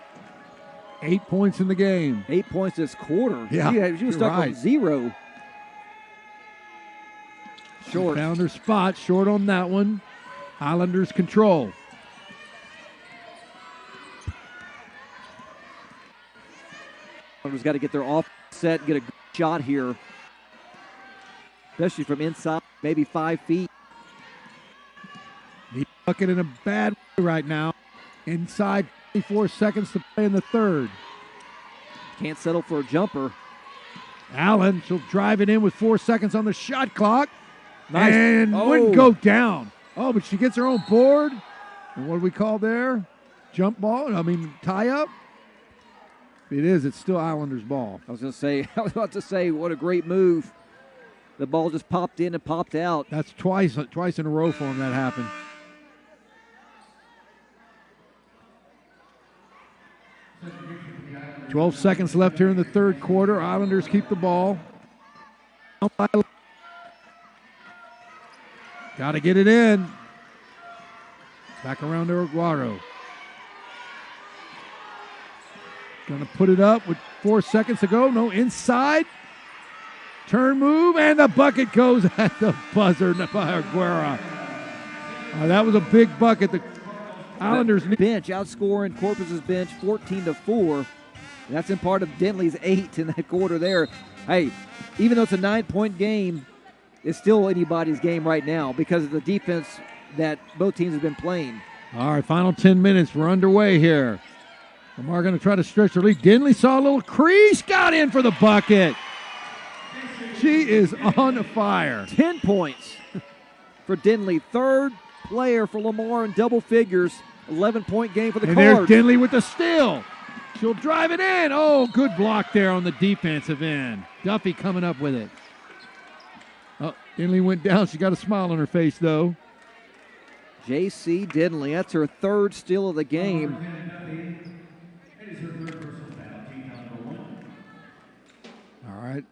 8 points in the game. 8 points this quarter. Yeah, she was stuck on 0. Short. Found her spot. Short on that one. Islanders control. Islanders got to get their offset, get a good shot here. Especially from inside, maybe 5 feet. Need bucket in a bad way right now. Inside 24 seconds to play in the third. Can't settle for a jumper. Allen, she'll drive it in with 4 seconds on the shot clock. Nice. And wouldn't go down. Oh, but she gets her own board. And what do we call there? Jump ball? Tie up? It is. It's still Islanders' ball. I was about to say, what a great move. The ball just popped in and popped out. That's twice in a row for him that happened. .12 seconds left here in the third quarter. Islanders keep the ball. Got to get it in. Back around to Aguado. Going to put it up with 4 seconds to go. No, inside. Turn move, and the bucket goes at the buzzer by Aguero. That was a big bucket. The Islanders bench outscoring Corpus's bench 14-4. That's in part of Denley's 8 in that quarter there. Hey, even though it's a 9-point game, it's still anybody's game right now because of the defense that both teams have been playing. All right, final 10 minutes. We're underway here. Lamar going to try to stretch their lead. Denley saw a little crease, got in for the bucket. She is on fire. 10 points for Denley. Third player for Lamar in double figures. 11-point game for the Cards. There's Denley with the steal. She'll drive it in. Oh, good block there on the defensive end. Duffy coming up with it. Oh, Denley went down. She got a smile on her face, though. J.C. Denley, that's her third steal of the game. All right.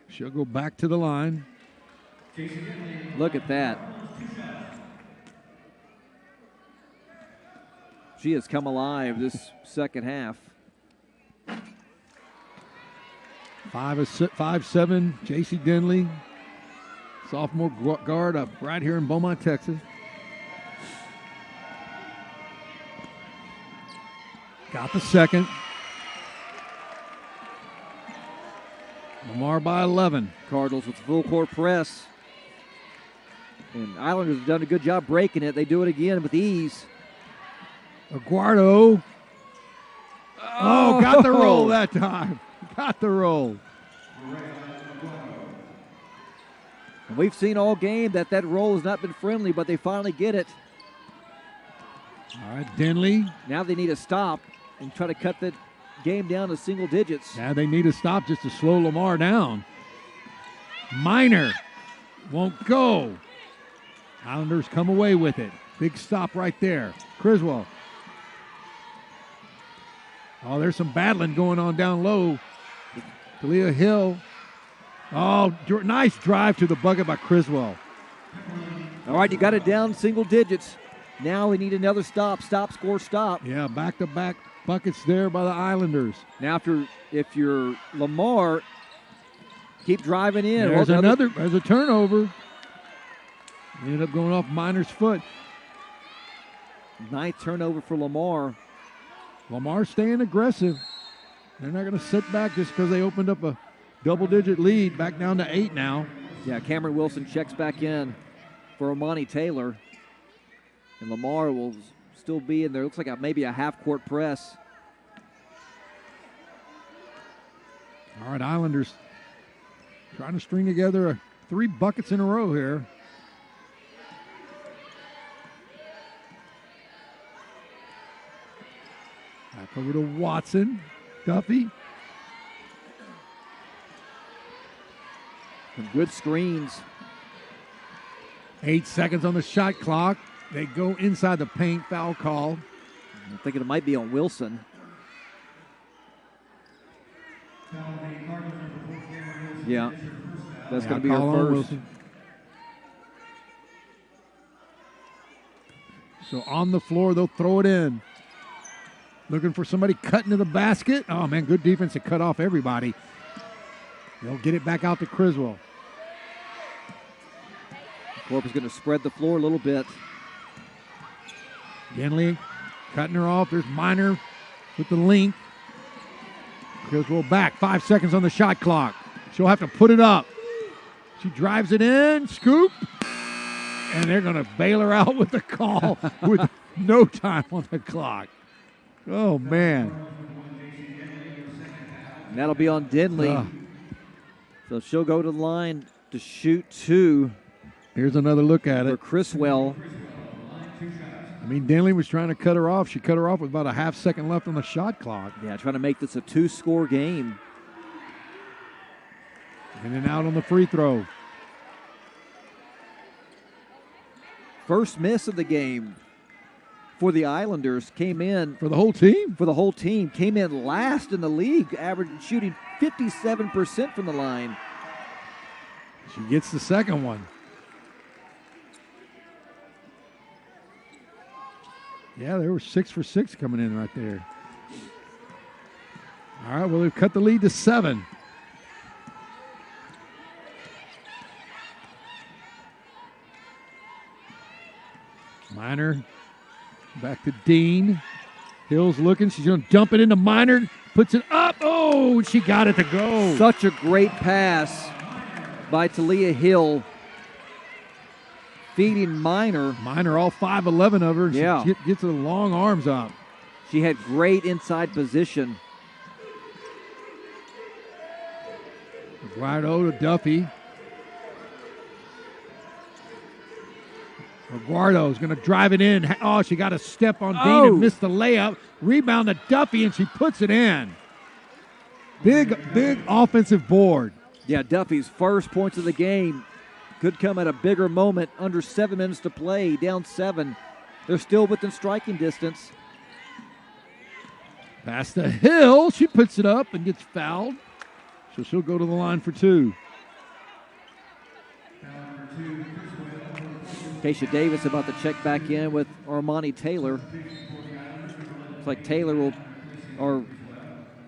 She'll go back to the line. Look at that. She has come alive this second half. 5'7", J.C. Denley, sophomore guard up right here in Beaumont, Texas. Got the second. Lamar by 11. Cardinals with the full court press. And Islanders have done a good job breaking it. They do it again with ease. Aguado. Oh, got the roll that time. Got the roll. And we've seen all game that roll has not been friendly, but they finally get it. All right, Denley. Now they need to stop and try to cut the game down to single digits. Yeah, they need to stop just to slow Lamar down. Minor won't go. Islanders come away with it. Big stop right there. Criswell. Oh, there's some battling going on down low. Talia Hill. Oh, nice drive to the bucket by Criswell. All right, you got it down single digits. Now we need another stop. Stop, score, stop. Yeah, back-to-back buckets there by the Islanders. Now, if you're Lamar, keep driving in. There's there's a turnover. Ended up going off Miner's foot. Ninth turnover for Lamar. Lamar staying aggressive. They're not going to sit back just because they opened up a double-digit lead. Back down to 8 now. Yeah, Cameron Wilson checks back in for Amani Taylor. And Lamar will still be in there. Looks like maybe a half-court press. All right, Islanders trying to string together 3 buckets in a row here. Back over to Watson. Duffy. Some good screens. 8 seconds on the shot clock. They go inside the paint. Foul call. I'm thinking it might be on Wilson. Yeah, that's going to be our first. Wilson. So on the floor, they'll throw it in. Looking for somebody cutting to the basket. Oh, man, good defense to cut off everybody. They'll get it back out to Criswell. Corp is going to spread the floor a little bit. Genley cutting her off. There's Miner with the length. Criswell back. 5 seconds on the shot clock. She'll have to put it up. She drives it in. Scoop. And they're going to bail her out with the call with no time on the clock. Oh, man. And that'll be on Denley. So she'll go to the line to shoot 2. Here's another look at it. For Criswell. I mean, Denley was trying to cut her off. She cut her off with about a half second left on the shot clock. Yeah, trying to make this a 2-score game. In and out on the free throw. First miss of the game for the Islanders came in. For the whole team? For the whole team. Came in last in the league, shooting 57% from the line. She gets the second one. Yeah, they were 6 for 6 coming in right there. All right, well, they've cut the lead to 7. Miner back to Dean. Hill's looking. She's going to dump it into Miner. Puts it up. Oh, she got it to go. Such a great pass by Talia Hill. Feeding Miner. Miner, all 5'11" of her. Yeah. She gets the long arms up. She had great inside position. Aguado to Duffy. Aguado's going to drive it in. Oh, she got a step on Dean and missed the layup. Rebound to Duffy, and she puts it in. Big offensive board. Yeah, Duffy's first points of the game could come at a bigger moment. Under 7 minutes to play, down 7. They're still within striking distance. Pass to Hill. She puts it up and gets fouled. So she'll go to the line for 2. Acacia Davis about to check back in with Armani Taylor. Looks like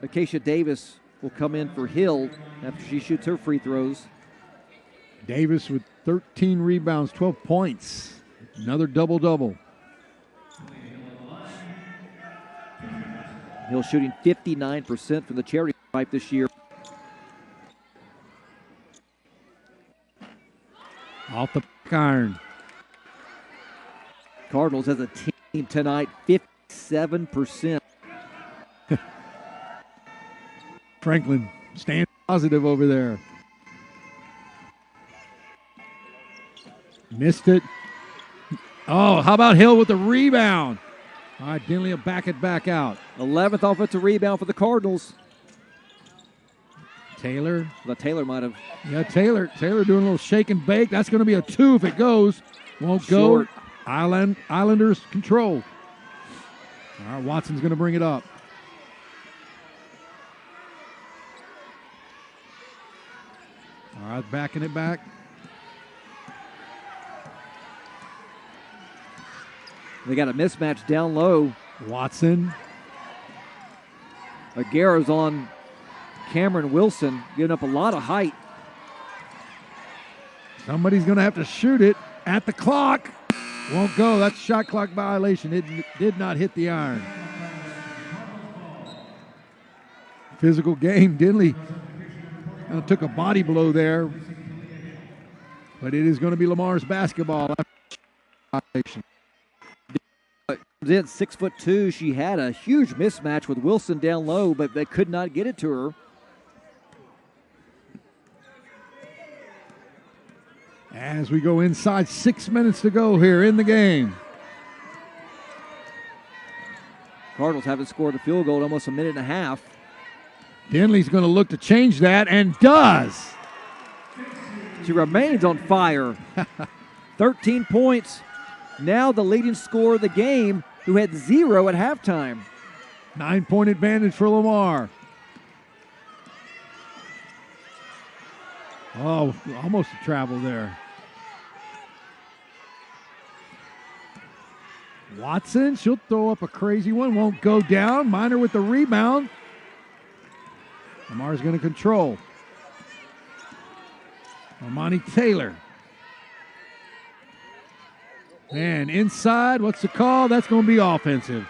Acacia Davis will come in for Hill after she shoots her free throws. Davis with 13 rebounds, 12 points. Another double-double. Hill shooting 59% from the charity stripe this year. Off the back iron. Cardinals as a team tonight, 57%. Franklin staying positive over there. Missed it. Oh, how about Hill with the rebound? All right, Denley will back it back out. 11th offensive rebound for the Cardinals. Taylor. Well, Taylor might have. Yeah, Taylor doing a little shake and bake. That's going to be a 2 if it goes. Won't Short. go. Islanders control. All right, Watson's going to bring it up. All right, backing it back. They got a mismatch down low. Watson. Aguero's on Cameron Wilson, giving up a lot of height. Somebody's going to have to shoot it at the clock. Won't go. That's shot clock violation. It did not hit the iron. Physical game. Dinley took a body blow there. But it is going to be Lamar's basketball. In 6'2", she had a huge mismatch with Wilson down low, but they could not get it to her. As we go inside, 6 minutes to go here in the game. Cardinals haven't scored a field goal in almost a minute and a half. Dinley's going to look to change that and does. She remains on fire. 13 points. Now the leading scorer of the game, who had 0 at halftime. 9-point advantage for Lamar. Oh, almost a travel there. Watson, she'll throw up a crazy one. Won't go down. Miner with the rebound. Lamar's going to control. Armani Taylor. And inside, what's the call? That's going to be offensive.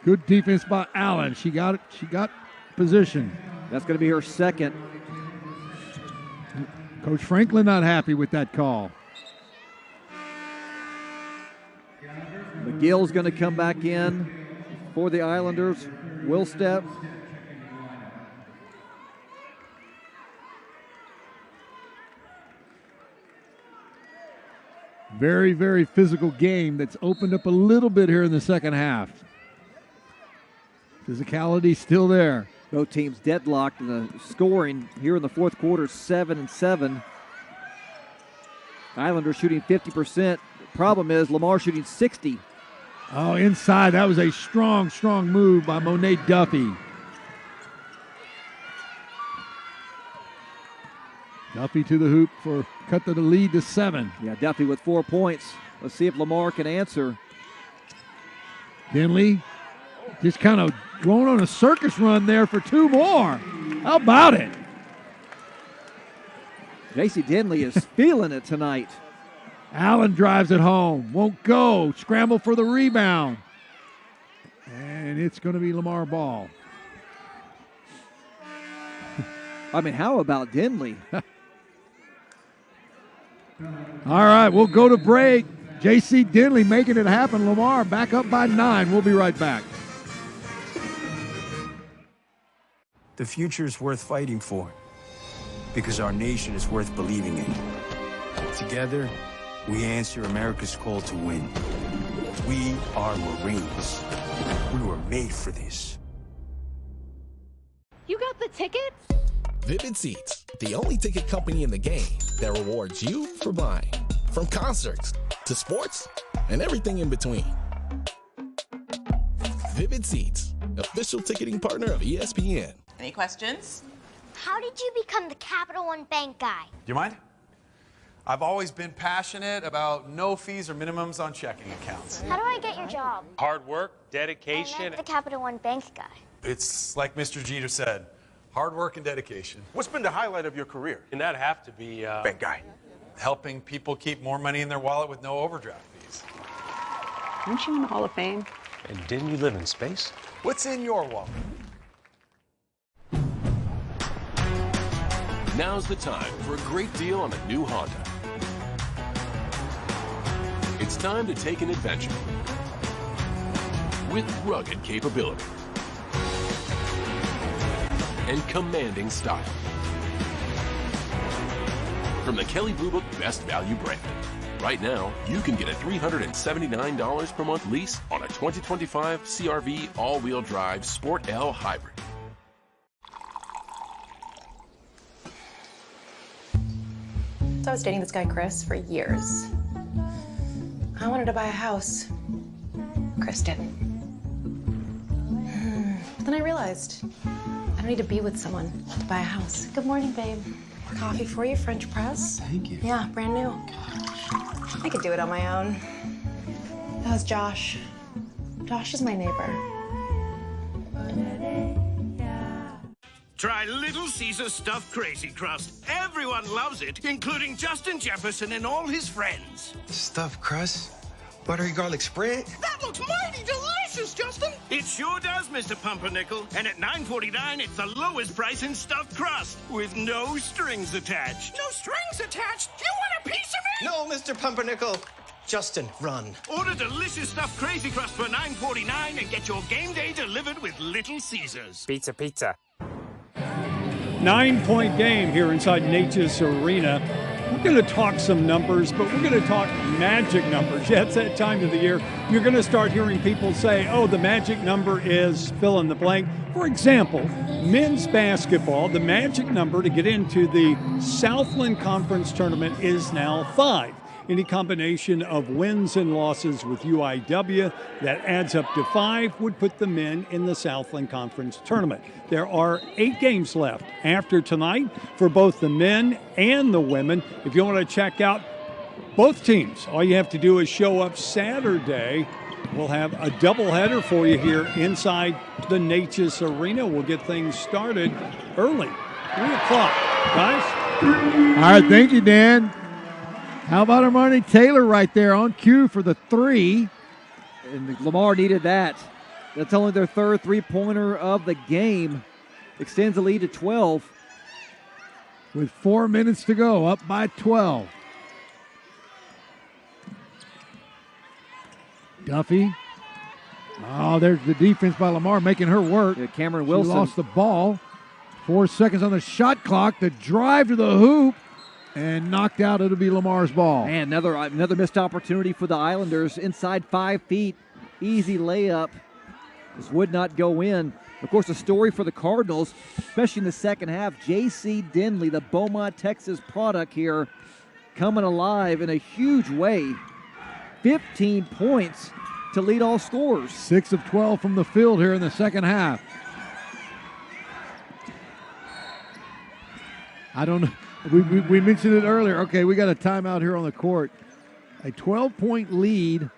Good defense by Allen. She got it. She got position. That's going to be her second. Coach Franklin not happy with that call. McGill's going to come back in for the Islanders. Will step. Very, very physical game that's opened up a little bit here in the second half. Physicality still there. Both teams deadlocked in the scoring here in the fourth quarter, 7-7. Islanders shooting 50%. Problem is Lamar shooting 60. Oh, inside. That was a strong, strong move by Monet Duffy. Duffy to the hoop for cut the lead to 7. Yeah, Duffy with 4 points. Let's see if Lamar can answer. Dinley just kind of going on a circus run there for 2 more. How about it? J.C. Dinley is feeling it tonight. Allen drives it home. Won't go. Scramble for the rebound. And it's going to be Lamar ball. I mean, how about Dinley? All right, we'll go to break. J.C. Dinley making it happen. Lamar back up by 9. We'll be right back. The future is worth fighting for because our nation is worth believing in. Together, we answer America's call to win. We are Marines. We were made for this. You got the tickets? Vivid Seats, the only ticket company in the game that rewards you for buying. From concerts to sports and everything in between. Vivid Seats, official ticketing partner of ESPN. Any questions? How did you become the Capital One Bank guy? Do you mind? I've always been passionate about no fees or minimums on checking accounts. How do I get your job? Hard work, dedication. I meant the Capital One Bank guy. It's like Mr. Jeter said, hard work and dedication. What's been the highlight of your career? And that have to be bank guy. Helping people keep more money in their wallet with no overdraft fees. Aren't you in the Hall of Fame? And didn't you live in space? What's in your wallet? Now's the time for a great deal on a new Honda. It's time to take an adventure with rugged capability and commanding style. From the Kelley Blue Book Best Value brand. Right now, you can get a $379 per month lease on a 2025 CR-V all-wheel drive Sport L Hybrid. So I was dating this guy, Chris, for years. I wanted to buy a house. Chris did. But then I realized I don't need to be with someone to buy a house. Good morning, babe. Coffee for you, French press. Thank you. Yeah, brand new. I could do it on my own. How's Josh? Josh is my neighbor. Try Little Caesar's Stuffed Crazy Crust. Everyone loves it, including Justin Jefferson and all his friends. Stuffed crust? Buttery garlic spread? That looks mighty delicious, Justin. It sure does, Mr. Pumpernickel. And at $9.49, it's the lowest price in stuffed crust, with no strings attached. No strings attached? You want a piece of me? No, Mr. Pumpernickel. Justin, run. Order delicious stuffed Crazy Crust for $9.49 and get your game day delivered with Little Caesars. Pizza, pizza. 9-point game here inside Natchez Arena. We're going to talk some numbers, but we're going to talk magic numbers. Yeah, it's that time of the year. You're going to start hearing people say, oh, the magic number is fill in the blank. For example, men's basketball, the magic number to get into the Southland Conference tournament is now 5. Any combination of wins and losses with UIW that adds up to 5 would put the men in the Southland Conference tournament. There are 8 games left after tonight for both the men and the women. If you want to check out both teams, all you have to do is show up Saturday. We'll have a doubleheader for you here inside the Natchez Arena. We'll get things started early, 3 o'clock, guys. All right, thank you, Dan. How about Armani Taylor right there on cue for the 3? And Lamar needed that. That's only their third three-pointer of the game. Extends the lead to 12. With 4 minutes to go, up by 12. Duffy. Oh, there's the defense by Lamar making her work. Yeah, Cameron Wilson. She lost the ball. 4 seconds on the shot clock. The drive to the hoop. And knocked out, it'll be Lamar's ball. Man, another missed opportunity for the Islanders. Inside 5 feet, easy layup. This would not go in. Of course, a story for the Cardinals, especially in the second half. J.C. Denley, the Beaumont, Texas product here, coming alive in a huge way. 15 points to lead all scorers. 6 of 12 from the field here in the second half. I don't know. We mentioned it earlier. Okay, we got a timeout here on the court. A 12-point lead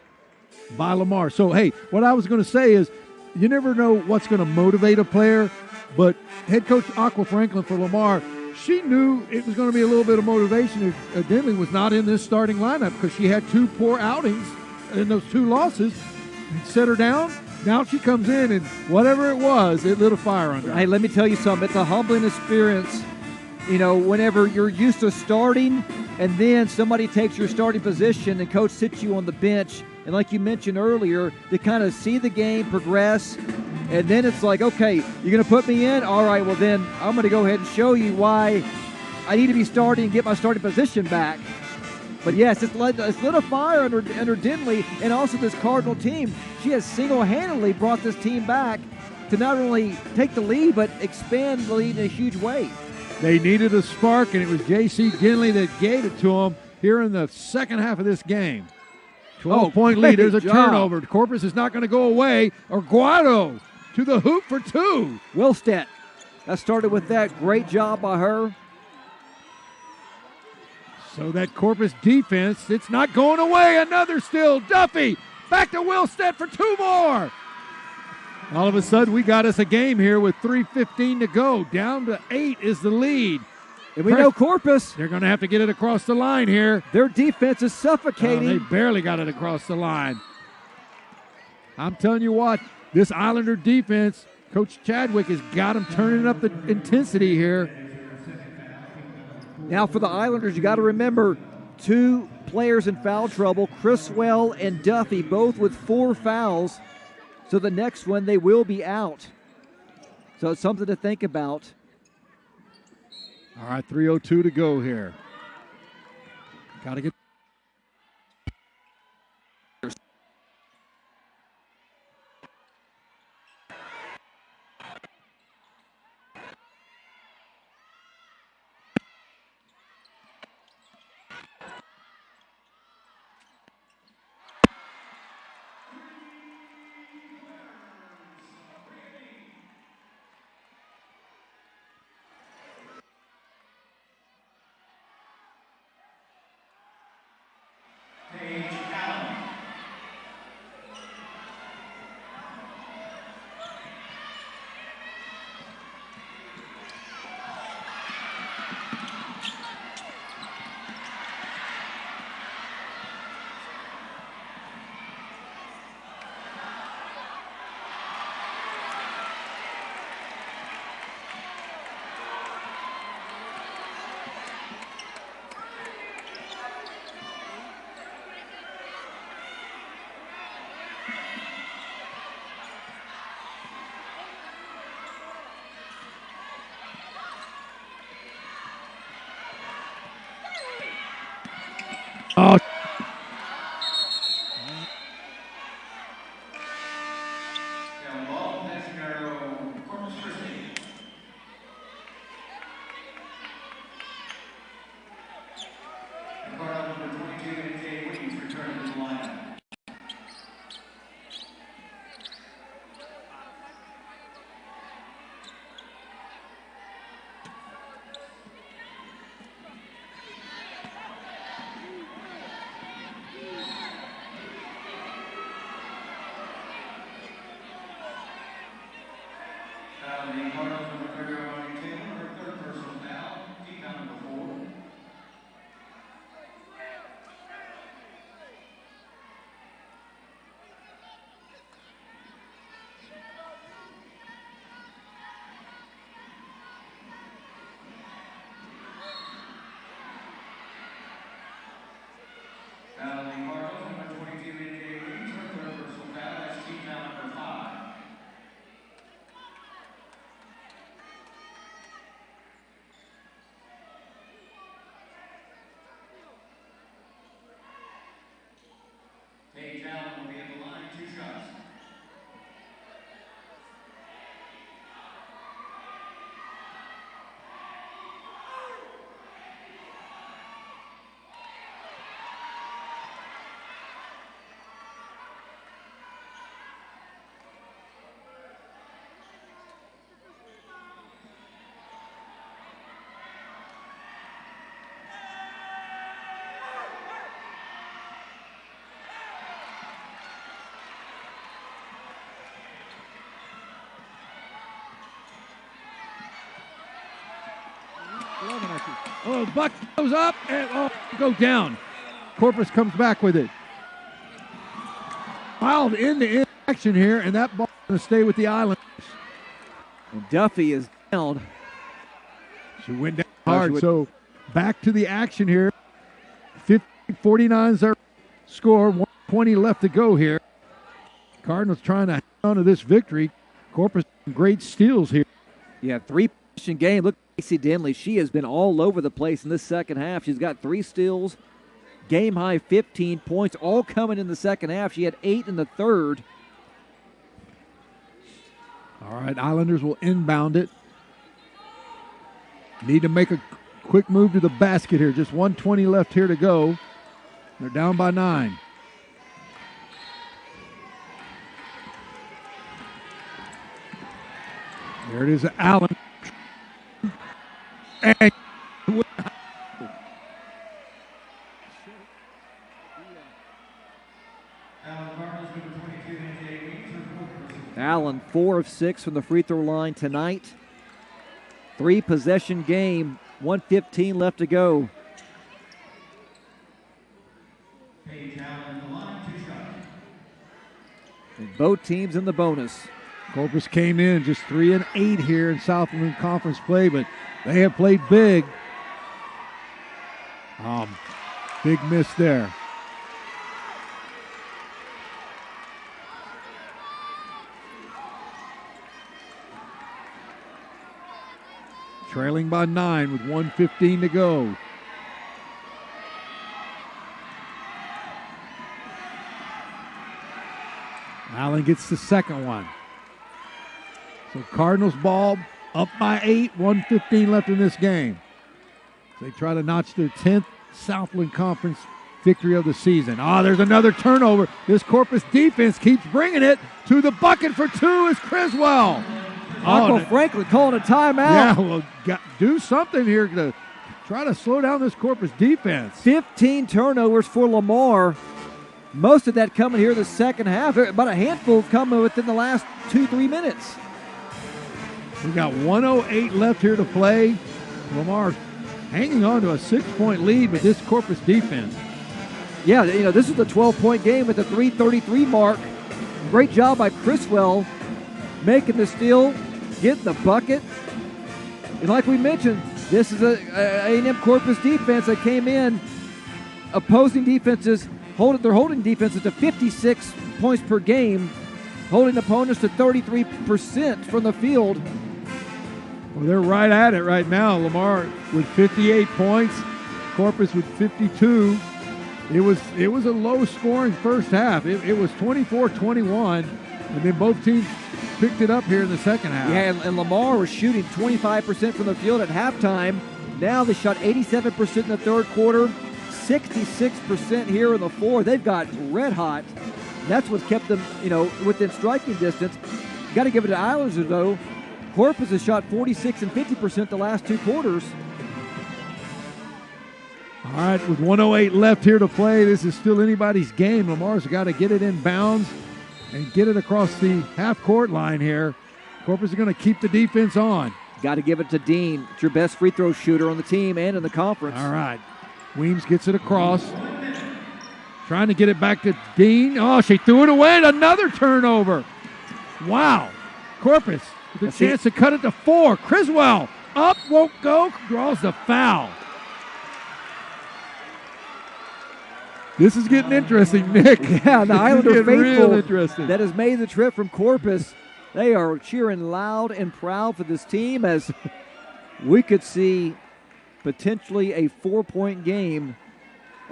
by Lamar. So, hey, what I was going to say is you never know what's going to motivate a player, but head coach Aqua Franklin for Lamar, she knew it was going to be a little bit of motivation if Denley was not in this starting lineup because she had 2 poor outings in those 2 losses. Set her down. Now she comes in, and whatever it was, it lit a fire under her. Hey, let me tell you something. It's a humbling experience. You know, whenever you're used to starting and then somebody takes your starting position and coach sits you on the bench, and like you mentioned earlier, to kind of see the game progress, and then it's like, okay, you're going to put me in? All right, well then I'm going to go ahead and show you why I need to be starting and get my starting position back. But yes, it's lit a fire under Denley and also this Cardinal team. She has single-handedly brought this team back to not only take the lead, but expand the lead in a huge way. They needed a spark, and it was J.C. Denley that gave it to them here in the second half of this game. 12-point lead. There's a turnover. Corpus is not going to go away. Aguado to the hoop for 2. Wilstead. That started with that. Great job by her. So that Corpus defense, it's not going away. Another still. Duffy back to Wilstead for 2 more. All of a sudden, we got us a game here with 3:15 to go. Down to 8 is the lead. And we know Corpus. They're going to have to get it across the line here. Their defense is suffocating. They barely got it across the line. I'm telling you what, this Islander defense, Coach Chadwick has got them turning up the intensity here. Now for the Islanders, you got to remember 2 players in foul trouble, Criswell and Duffy, both with 4 fouls. So the next one, they will be out. So it's something to think about. All right, 3:02 to go here. Got to get. Oh. Oh, Buck goes up and go down. Corpus comes back with it. Fouled in the action here, and that ball is going to stay with the Islanders. And Duffy is down. She went down hard, so back to the action here. 49 is their score, 1:20 left to go here. Cardinals trying to hang on to this victory. Corpus great steals here. Yeah, 3-possession game. Look at Casey Denley. She has been all over the place in this second half. She's got 3 steals, game high 15 points, all coming in the second half. She had 8 in the third. All right, Islanders will inbound it. Need to make a quick move to the basket here. Just 1:20 left here to go. They're down by 9. There it is, Allen. And Allen, 4 of 6 from the free throw line tonight. 3-possession game, 1:15 left to go. And both teams in the bonus. Corpus came in just 3 and 8 here in Southland Conference play, but they have played big. Big miss there. Trailing by 9 with 1:15 to go. Allen gets the second one. So Cardinals ball up by 8, 1:15 left in this game. They try to notch their 10th Southland Conference victory of the season. There's another turnover. This Corpus defense keeps bringing it to the bucket for 2 is Criswell. Franklin calling a timeout. Yeah, well, do something here to try to slow down this Corpus defense. 15 turnovers for Lamar. Most of that coming here in the second half. About a handful coming within the last 2-3 minutes. We got 1:08 left here to play. Lamar hanging on to a 6-point lead with this Corpus defense. Yeah, this is the 12-point game at the 3:33 mark. Great job by Criswell making the steal, getting the bucket. And like we mentioned, this is a A&M Corpus defense that came in. Opposing defenses, they're holding defenses to 56 points per game, holding opponents to 33% from the field. Well, they're right at it right now. Lamar with 58 points, Corpus with 52. It was a low-scoring first half. It was 24-21, and then both teams picked it up here in the second half. Yeah, and Lamar was shooting 25% from the field at halftime. Now they shot 87% in the third quarter, 66% here in the fourth. They've got red hot. That's what's kept them, within striking distance. Got to give it to Islanders, though. Corpus has shot 46 and 50% the last two quarters. All right, with 1:08 left here to play, this is still anybody's game. Lamar's got to get it in bounds and get it across the half-court line here. Corpus is going to keep the defense on. Got to give it to Dean. It's your best free throw shooter on the team and in the conference. All right. Weems gets it across. Trying to get it back to Dean. Oh, she threw it away. Another turnover. Wow. Corpus with a chance to cut it to 4. Criswell up, won't go, draws the foul. This is getting interesting, Nick. Yeah, the Islander faithful that has made the trip from Corpus, they are cheering loud and proud for this team as we could see potentially a 4-point game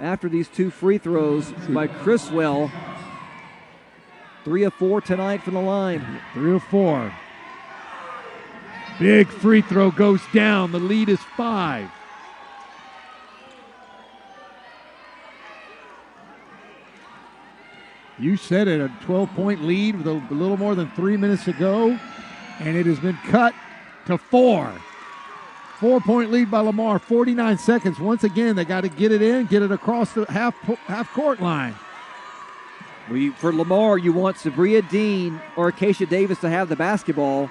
after these two free throws by Criswell. 3 of 4 tonight from the line. 3 of 4. Big free throw goes down. The lead is 5. You said it, a 12-point lead with a little more than 3 minutes to go, and it has been cut to 4. 4-point lead by Lamar, 49 seconds. Once again, they got to get it in, get it across the half-court line. For Lamar, you want Sabria Dean or Acacia Davis to have the basketball.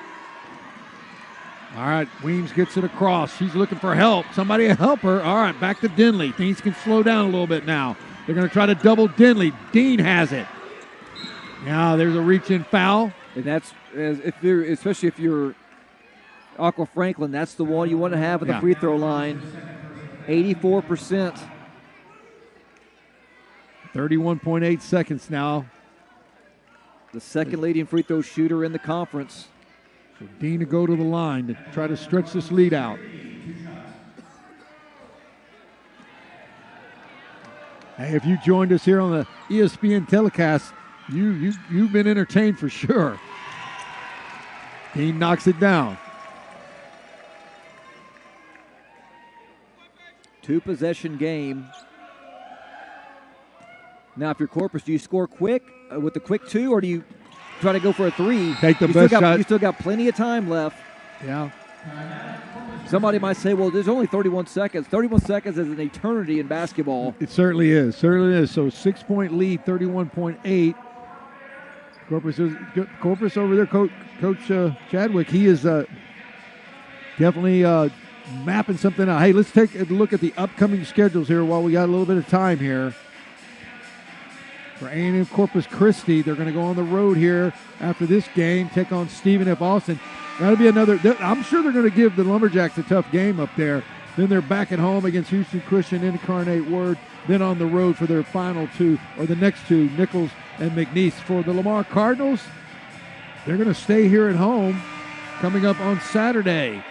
All right, Weems gets it across. She's looking for help. Somebody to help her. All right, back to Denley. Things can slow down a little bit now. They're going to try to double Denley. Dean has it. Now there's a reach-in foul. And that's, especially if you're Aqua Franklin, that's the one you want to have at the free throw line. 84%. 31.8 seconds now. The second leading free throw shooter in the conference. So Dean to go to the line to try to stretch this lead out. Hey, if you joined us here on the ESPN telecast, you've been entertained for sure. Dean knocks it down. 2-possession game. Now, if you're Corpus, do you score quick with the quick 2, or do you try to go for a 3? Take the best shot. You still got plenty of time left. Yeah. Somebody might say, well, there's only 31 seconds. 31 seconds is an eternity in basketball. It certainly is. Certainly is. So 6-point lead, 31.8. Corpus over there, Coach Chadwick, he is definitely mapping something out. Hey, let's take a look at the upcoming schedules here while we got a little bit of time here. For A&M Corpus Christi, they're going to go on the road here after this game, take on Stephen F. Austin. That'll be another. I'm sure they're going to give the Lumberjacks a tough game up there. Then they're back at home against Houston Christian, Incarnate Word. Then on the road for their final 2, or the next 2, Nichols and McNeese. For the Lamar Cardinals, they're going to stay here at home coming up on Saturday.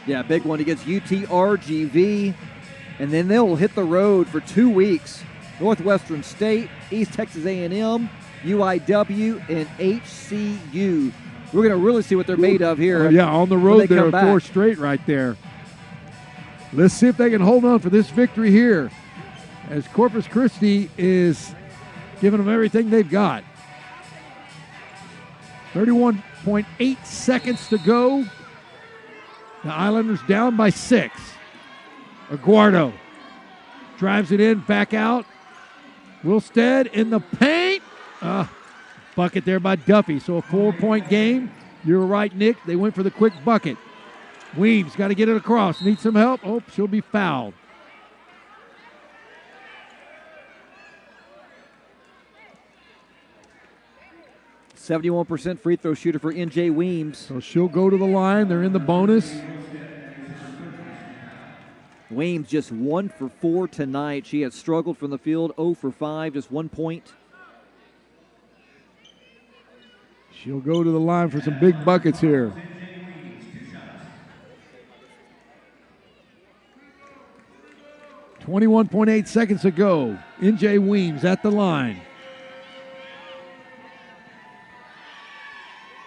Yeah, big one against UTRGV. And then they'll hit the road for 2 weeks. Northwestern State, East Texas A&M, UIW, and HCU. We're going to really see what they're made of here. Yeah, on the road there, 4 straight right there. Let's see if they can hold on for this victory here, as Corpus Christi is giving them everything they've got. 31.8 seconds to go. The Islanders down by 6. Aguado drives it in, back out. Wilstead in the paint. Bucket there by Duffy. So a 4-point game. You're right, Nick. They went for the quick bucket. Weems got to get it across. Needs some help. Oh, she'll be fouled. .71% free throw shooter for NJ Weems. So she'll go to the line. They're in the bonus. Weems just 1 for 4 tonight. She has struggled from the field, 0 for 5, just 1 point. She'll go to the line for some big buckets here. .8 seconds to go. NJ Weems at the line.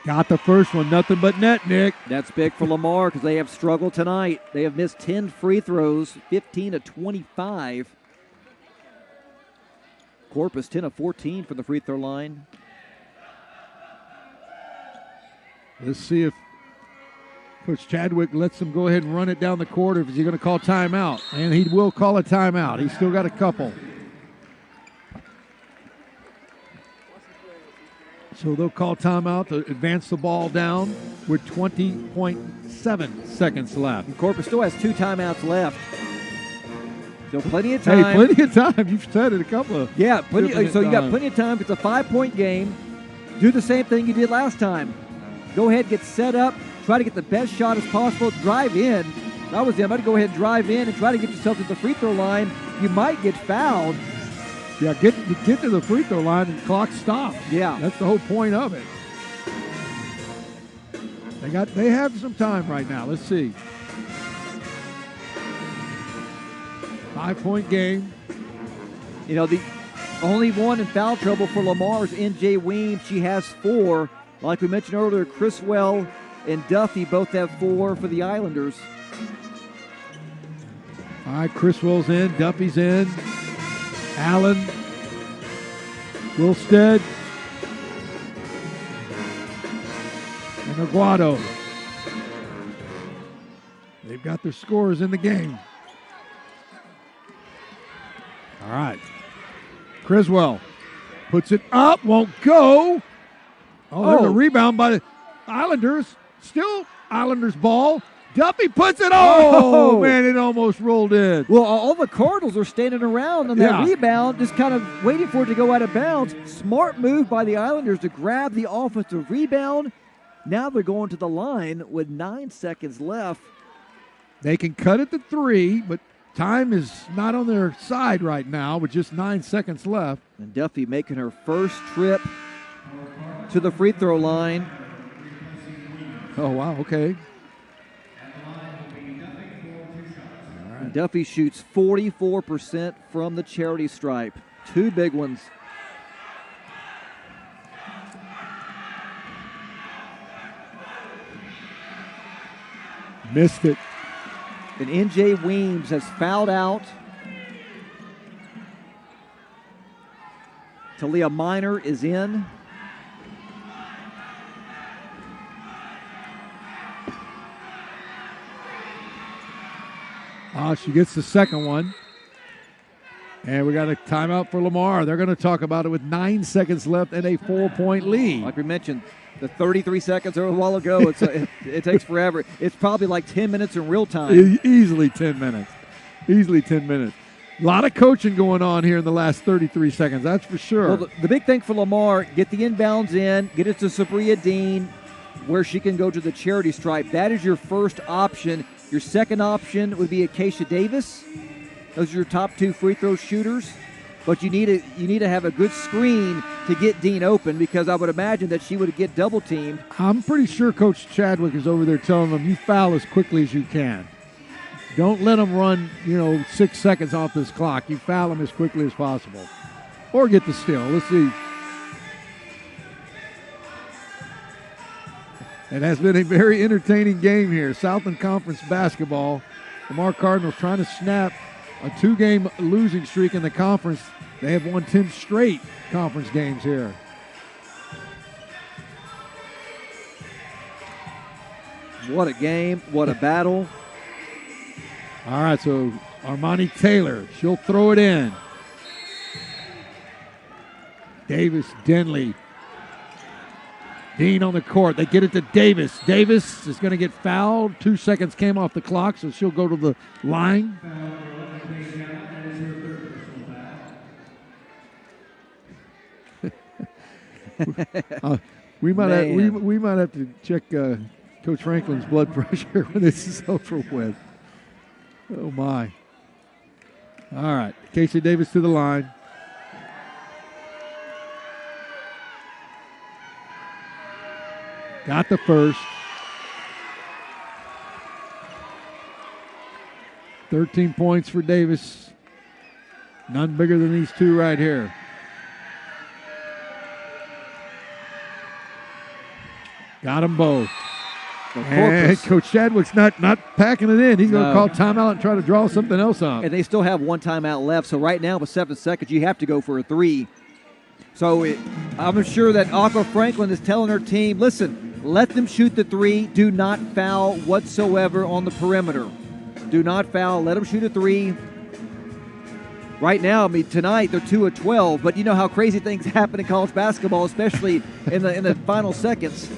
Got the first one, nothing but net, Nick. That's big for Lamar because they have struggled tonight. They have missed 10 free throws, 15 of 25. Corpus 10 of 14 from the free throw line. Let's see if Coach Chadwick lets them go ahead and run it down the court, or is he going to call timeout? And he will call a timeout. He's still got a couple. So they'll call timeout to advance the ball down with 20.7 seconds left. And Corpus still has 2 timeouts left. So plenty of time. Hey, plenty of time. You've said it a couple of. Yeah, so you got plenty of time. It's a 5-point game. Do the same thing you did last time. Go ahead, get set up, try to get the best shot as possible, drive in. That was them. I'd go ahead and drive in and try to get yourself to the free throw line. You might get fouled. Yeah, get to the free throw line and the clock stops. Yeah. That's the whole point of it. They have some time right now. Let's see. 5-point game. You know, the only one in foul trouble for Lamar is NJ Weems. She has 4. Like we mentioned earlier, Criswell and Duffy both have 4 for the Islanders. All right, Criswell's in, Duffy's in. Allen, Wilstead, and Aguado. They've got their scores in the game. All right. Criswell puts it up, won't go. Oh, there's a rebound by the Islanders. Still Islanders ball. Duffy puts it. Oh, man, it almost rolled in. Well, all the Cardinals are standing around on that rebound, just kind of waiting for it to go out of bounds. Smart move by the Islanders to grab the offensive rebound. Now they're going to the line with 9 seconds left. They can cut it to 3, but time is not on their side right now with just 9 seconds left. And Duffy making her first trip to the free throw line. Oh, wow, okay. And Duffy shoots 44% from the charity stripe. 2 big ones. Missed it. And NJ Weems has fouled out. Talia Minor is in. She gets the second one. And we got a timeout for Lamar. They're going to talk about it with 9 seconds left and a 4-point lead. Like we mentioned, the 33 seconds a while ago, it takes forever. It's probably like 10 minutes in real time. Easily 10 minutes. Easily 10 minutes. A lot of coaching going on here in the last 33 seconds, that's for sure. Well, the big thing for Lamar, get the inbounds in, get it to Sabria Dean, where she can go to the charity stripe. That is your first option. Your second option would be Acacia Davis. Those are your top 2 free throw shooters. But you need to have a good screen to get Dean open, because I would imagine that she would get double teamed. I'm pretty sure Coach Chadwick is over there telling them, you foul as quickly as you can. Don't let them run, 6 seconds off this clock. You foul them as quickly as possible. Or get the steal. Let's see. It has been a very entertaining game here. Southland Conference basketball. Lamar Cardinals trying to snap a 2-game losing streak in the conference. They have won 10 straight conference games here. What a game. What a battle. All right, so Armani Taylor, she'll throw it in. Davis, Denley. Dean on the court. They get it to Davis. Davis is going to get fouled. 2 seconds came off the clock, so she'll go to the line. We might have to check Coach Franklin's blood pressure when this is over with. Oh, my. All right. Casey Davis to the line. Got the first. 13 points for Davis. None bigger than these two right here. Got them both. And Coach Chadwick's not packing it in. He's going to call timeout and try to draw something else up. And they still have one timeout left. So right now with 7 seconds, you have to go for a three. So I'm sure that Aqua Franklin is telling her team, listen, let them shoot the three. Do not foul whatsoever on the perimeter. Do not foul. Let them shoot a three. Right now, I mean, tonight they're 2 of 12, but you know how crazy things happen in college basketball, especially in the final seconds.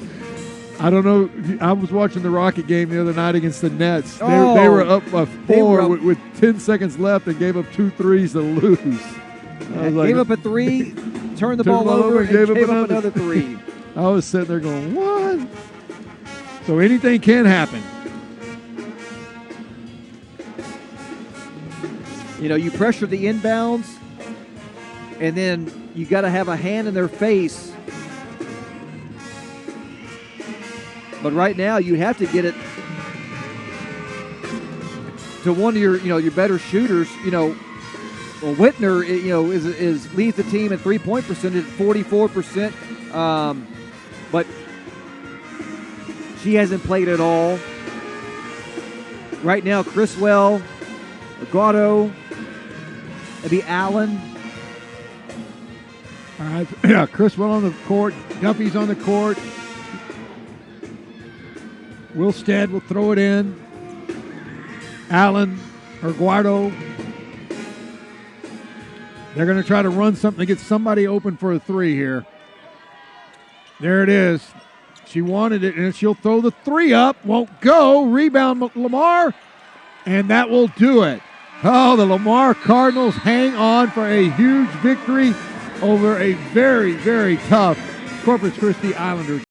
I don't know. I was watching the Rocket game the other night against the Nets. They were up by 4 with 10 seconds left and gave up 2 threes to lose. Gave up a three, turned the ball over, and gave up another three. I was sitting there going, what? So anything can happen. You know, you pressure the inbounds, and then you got to have a hand in their face. But right now, you have to get it to one of your better shooters. Well, Whitner, is leads the team in 3-point percentage at 44%, but she hasn't played at all. Right now, Criswell, Aguado, maybe Allen. All right, yeah, Criswell on the court, Duffy's on the court. Wilstead will throw it in. Allen, Aguado. They're going to try to run something to get somebody open for a three here. There it is. She wanted it, and she'll throw the three up. Won't go. Rebound, Lamar, and that will do it. Oh, the Lamar Cardinals hang on for a huge victory over a very, very tough Corpus Christi Islanders.